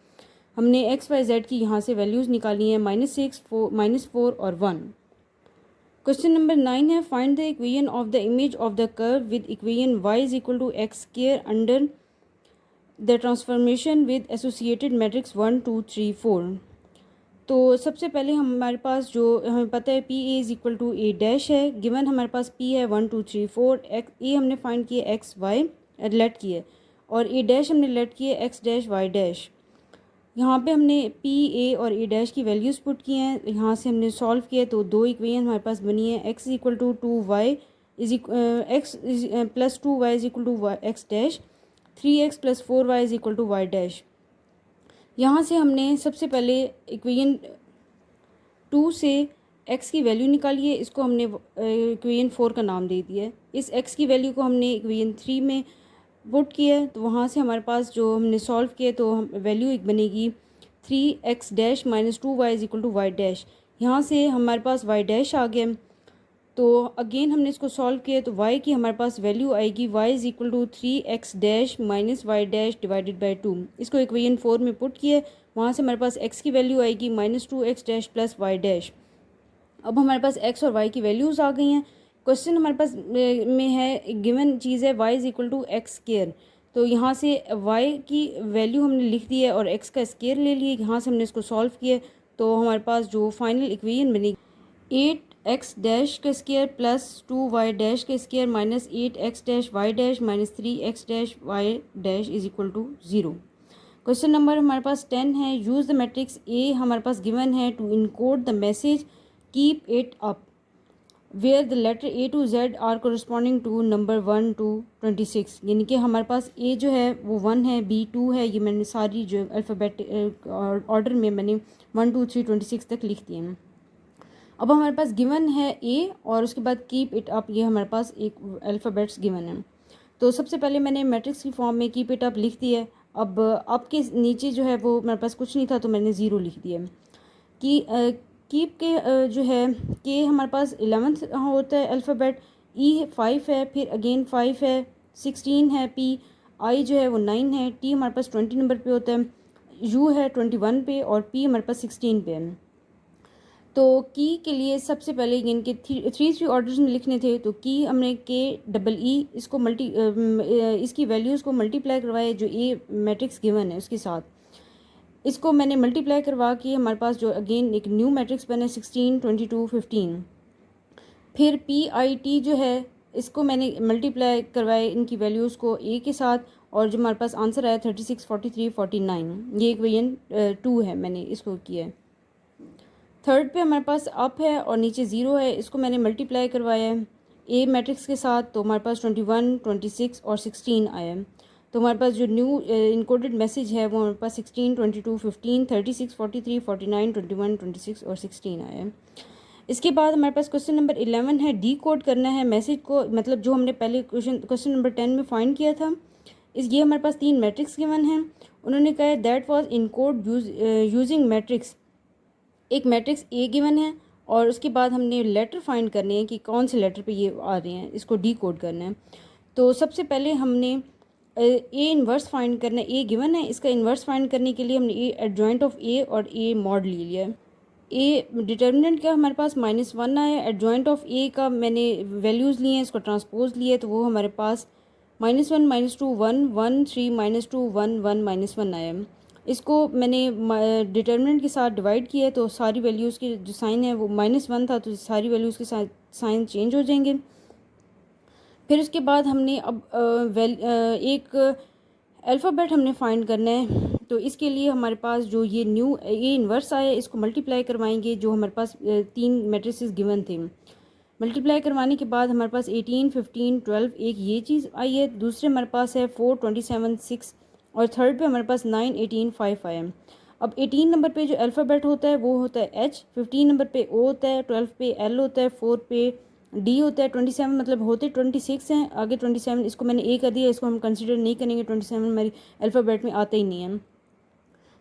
हमने एक्स वाई जेड की यहाँ से वैल्यूज़ निकाली हैं -6, -4 और 1। क्वेश्चन नंबर 9 है, find the equation of the image of the curve with equation y is equal to x square under the transformation with associated matrix 1 2 3 4। तो सबसे पहले हमारे पास जो हमें पता है P A is equal to A dash है, गिवन हमारे पास पी है 1 2 3 4, एक्स ए हमने फाइंड किया एक्स वाई लेट किए और ए डैश हमने लेट किए एक्स डैश वाई डैश। यहाँ पे हमने पी ए और ए डैश की वैल्यूज़ पुट की हैं, यहाँ से हमने सॉल्व किया तो दो इक्वेशन हमारे पास बनी है, x equal to 2y is x plus 2y is equal to x dash, 3x plus 4y is equal to y dash. यहाँ से हमने सबसे पहले इक्वेशन 2 से x की वैल्यू निकाली है, इसको हमने इक्वेशन 4 का नाम दे दिया है। इस x की वैल्यू को हमने इक्वेशन 3 में पुट किया है, तो वहाँ से हमारे पास जो हमने सॉल्व किया तो हम वैल्यू एक बनेगी 3x dash minus 2y is equal to y dash. यहाँ से हमारे पास वाई डैश आ गया, तो अगेन हमने इसको सॉल्व किया तो y की हमारे पास वैल्यू आएगी y is equal to 3x dash minus y dash divided by 2। इसको इक्वेशन 4 में पुट किया, वहाँ से हमारे पास x की वैल्यू आएगी -2x dash plus Y dash. अब हमारे पास x और y की वैल्यूज़ आ गई हैं। क्वेश्चन हमारे पास में है गिवन चीज़ है y is equal to x square, तो यहाँ से y की वैल्यू हमने लिख दी है और x का स्केयर ले लिए, यहाँ से हमने इसको सॉल्व किया तो हमारे पास जो फाइनल इक्वेशन बनेगी 8x डैश का स्केयर प्लस 2y डैश का square minus 8x dash y dash minus 3x dash y dash is equal to 0। Question number हमारे पास 10 है, यूज़ द मैट्रिक्स ए हमारे पास गिवन है to encode the message keep it up where the letter A to Z are corresponding to number 1 to 26, यानी कि हमारे पास ए जो है वो 1 है, बी 2 है, ये मैंने सारी जो अल्फ़ाबेट ऑर्डर में मैंने 1 2 3 26 तक लिख दिए हैं। अब हमारे पास गिवन है ए और उसके बाद कीप इट अप, ये हमारे पास एक अल्फ़ाबेट्स गिवन है। तो सबसे पहले मैंने मैट्रिक्स की फॉर्म में कीप इट अप लिख दिया है। अब आपके नीचे जो है वो मेरे पास कुछ नहीं था तो मैंने 0 लिख दिया कि कीप के जो है के हमारे पास 11th होता है अल्फ़ाबेट, ई 5 है, फिर अगेन 5 है, 16 है, पी आई जो है वो 9 है, टी हमारे पास 20 नंबर पे होता है, यू है 21 पे और पी हमारे पास 16 पे है। तो की के लिए सबसे पहले इनके 3 ऑर्डर्स में लिखने थे, तो की हमने के डबल ई इसको इसकी वैल्यूज़ को मल्टीप्लाई करवाए जो ए मैट्रिक्स गिवन है उसके साथ, इसको मैंने मल्टीप्लाई करवा के हमारे पास जो अगेन एक न्यू मैट्रिक्स बने 16 22 15। फिर पी आई टी जो है इसको मैंने मल्टीप्लाई करवाए इनकी वैल्यूज़ को ए के साथ, और जो हमारे पास आंसर आया 36 43 49, ये इक्वेशन 2 है, मैंने इसको किया है। थर्ड पे हमारे पास अप है और नीचे 0 है, इसको मैंने मल्टीप्लाई करवाया है ए मैट्रिक्स के साथ, तो हमारे पास 21 26 और 16 आया है। तो हमारे पास जो न्यू इनकोडेड मैसेज है वो हमारे पास 16 22 15 36 43 49 21 26 और 16 आया है। इसके बाद हमारे पास क्वेश्चन नंबर 11 है, डी कोड करना है मैसेज को, मतलब जो हमने पहले क्वेश्चन नंबर 10 में फाइंड किया था। ये हमारे पास 3 मैट्रिक्स गिवन हैं, उन्होंने कहा है that was encode using matrix, एक मैट्रिक्स ए गिवन है और उसके बाद हमने लेटर फाइंड करने हैं कि कौन से लेटर पे ये आ रहे हैं, इसको डी कोड करना है। तो सबसे पहले हमने ए इन्वर्स फाइंड करना है, ए गिवन है, इसका इन्वर्स फाइंड करने के लिए हमने ए एडजॉइंट ऑफ ए और ए मॉड ले लिया है। ए डिटर्मिनेंट का हमारे पास -1 आया, एडजॉइंट ऑफ ए का मैंने वैल्यूज़ लिए हैं, इसको ट्रांसपोज लिए तो वो हमारे पास -1 -2 1 1 3 -2 1 1 -1 आया। इसको मैंने डिटर्मिनेंट के साथ डिवाइड किया तो सारी वैल्यूज़ के जो साइन है वो -1 था, तो सारी वैल्यूज़ के साथ साइन चेंज हो जाएंगे। फिर उसके बाद हमने अब एक अल्फ़ाबेट हमने फाइंड करना है, तो इसके लिए हमारे पास जो ये न्यू ए इन्वर्स आया इसको मल्टीप्लाई करवाएंगे, जो हमारे पास 3 मैट्रिसेस गिवन थे। मल्टीप्लाई करवाने के बाद हमारे पास 18 15 12 एक ये चीज़ आई है, दूसरे हमारे पास है 4 27 6 और थर्ड पे हमारे पास 9 18 5 आया। अब 18 नंबर पे जो अल्फ़ाबेट होता है वो होता है एच, 15 नंबर पे ओ होता है, 12 पे एल होता है, 4 पे डी होता है, 27 मतलब होते 26 हैं, आगे 27 इसको मैंने ए कर दिया, इसको हम कंसिडर नहीं करेंगे, 27 हमारी अल्फ़ाबेट में आते ही नहीं है।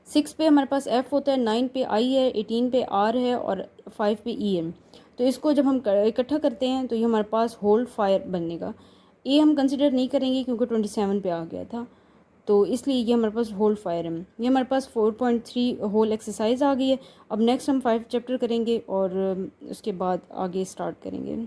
6 पे हमारे पास एफ़ होता है, 9 पे आई है, 18 पे आर है और 5 पे ई है। तो इसको जब हम इकट्ठा करते हैं तो ये हमारे पास होल फायर बनेगा। ए हम कंसिडर नहीं करेंगे क्योंकि 27 पे आ गया था, तो इसलिए ये हमारे पास होल फायर है। ये हमारे पास 4.3 होल एक्सरसाइज आ गई है। अब नेक्स्ट हम 5 चैप्टर करेंगे और उसके बाद आगे स्टार्ट करेंगे।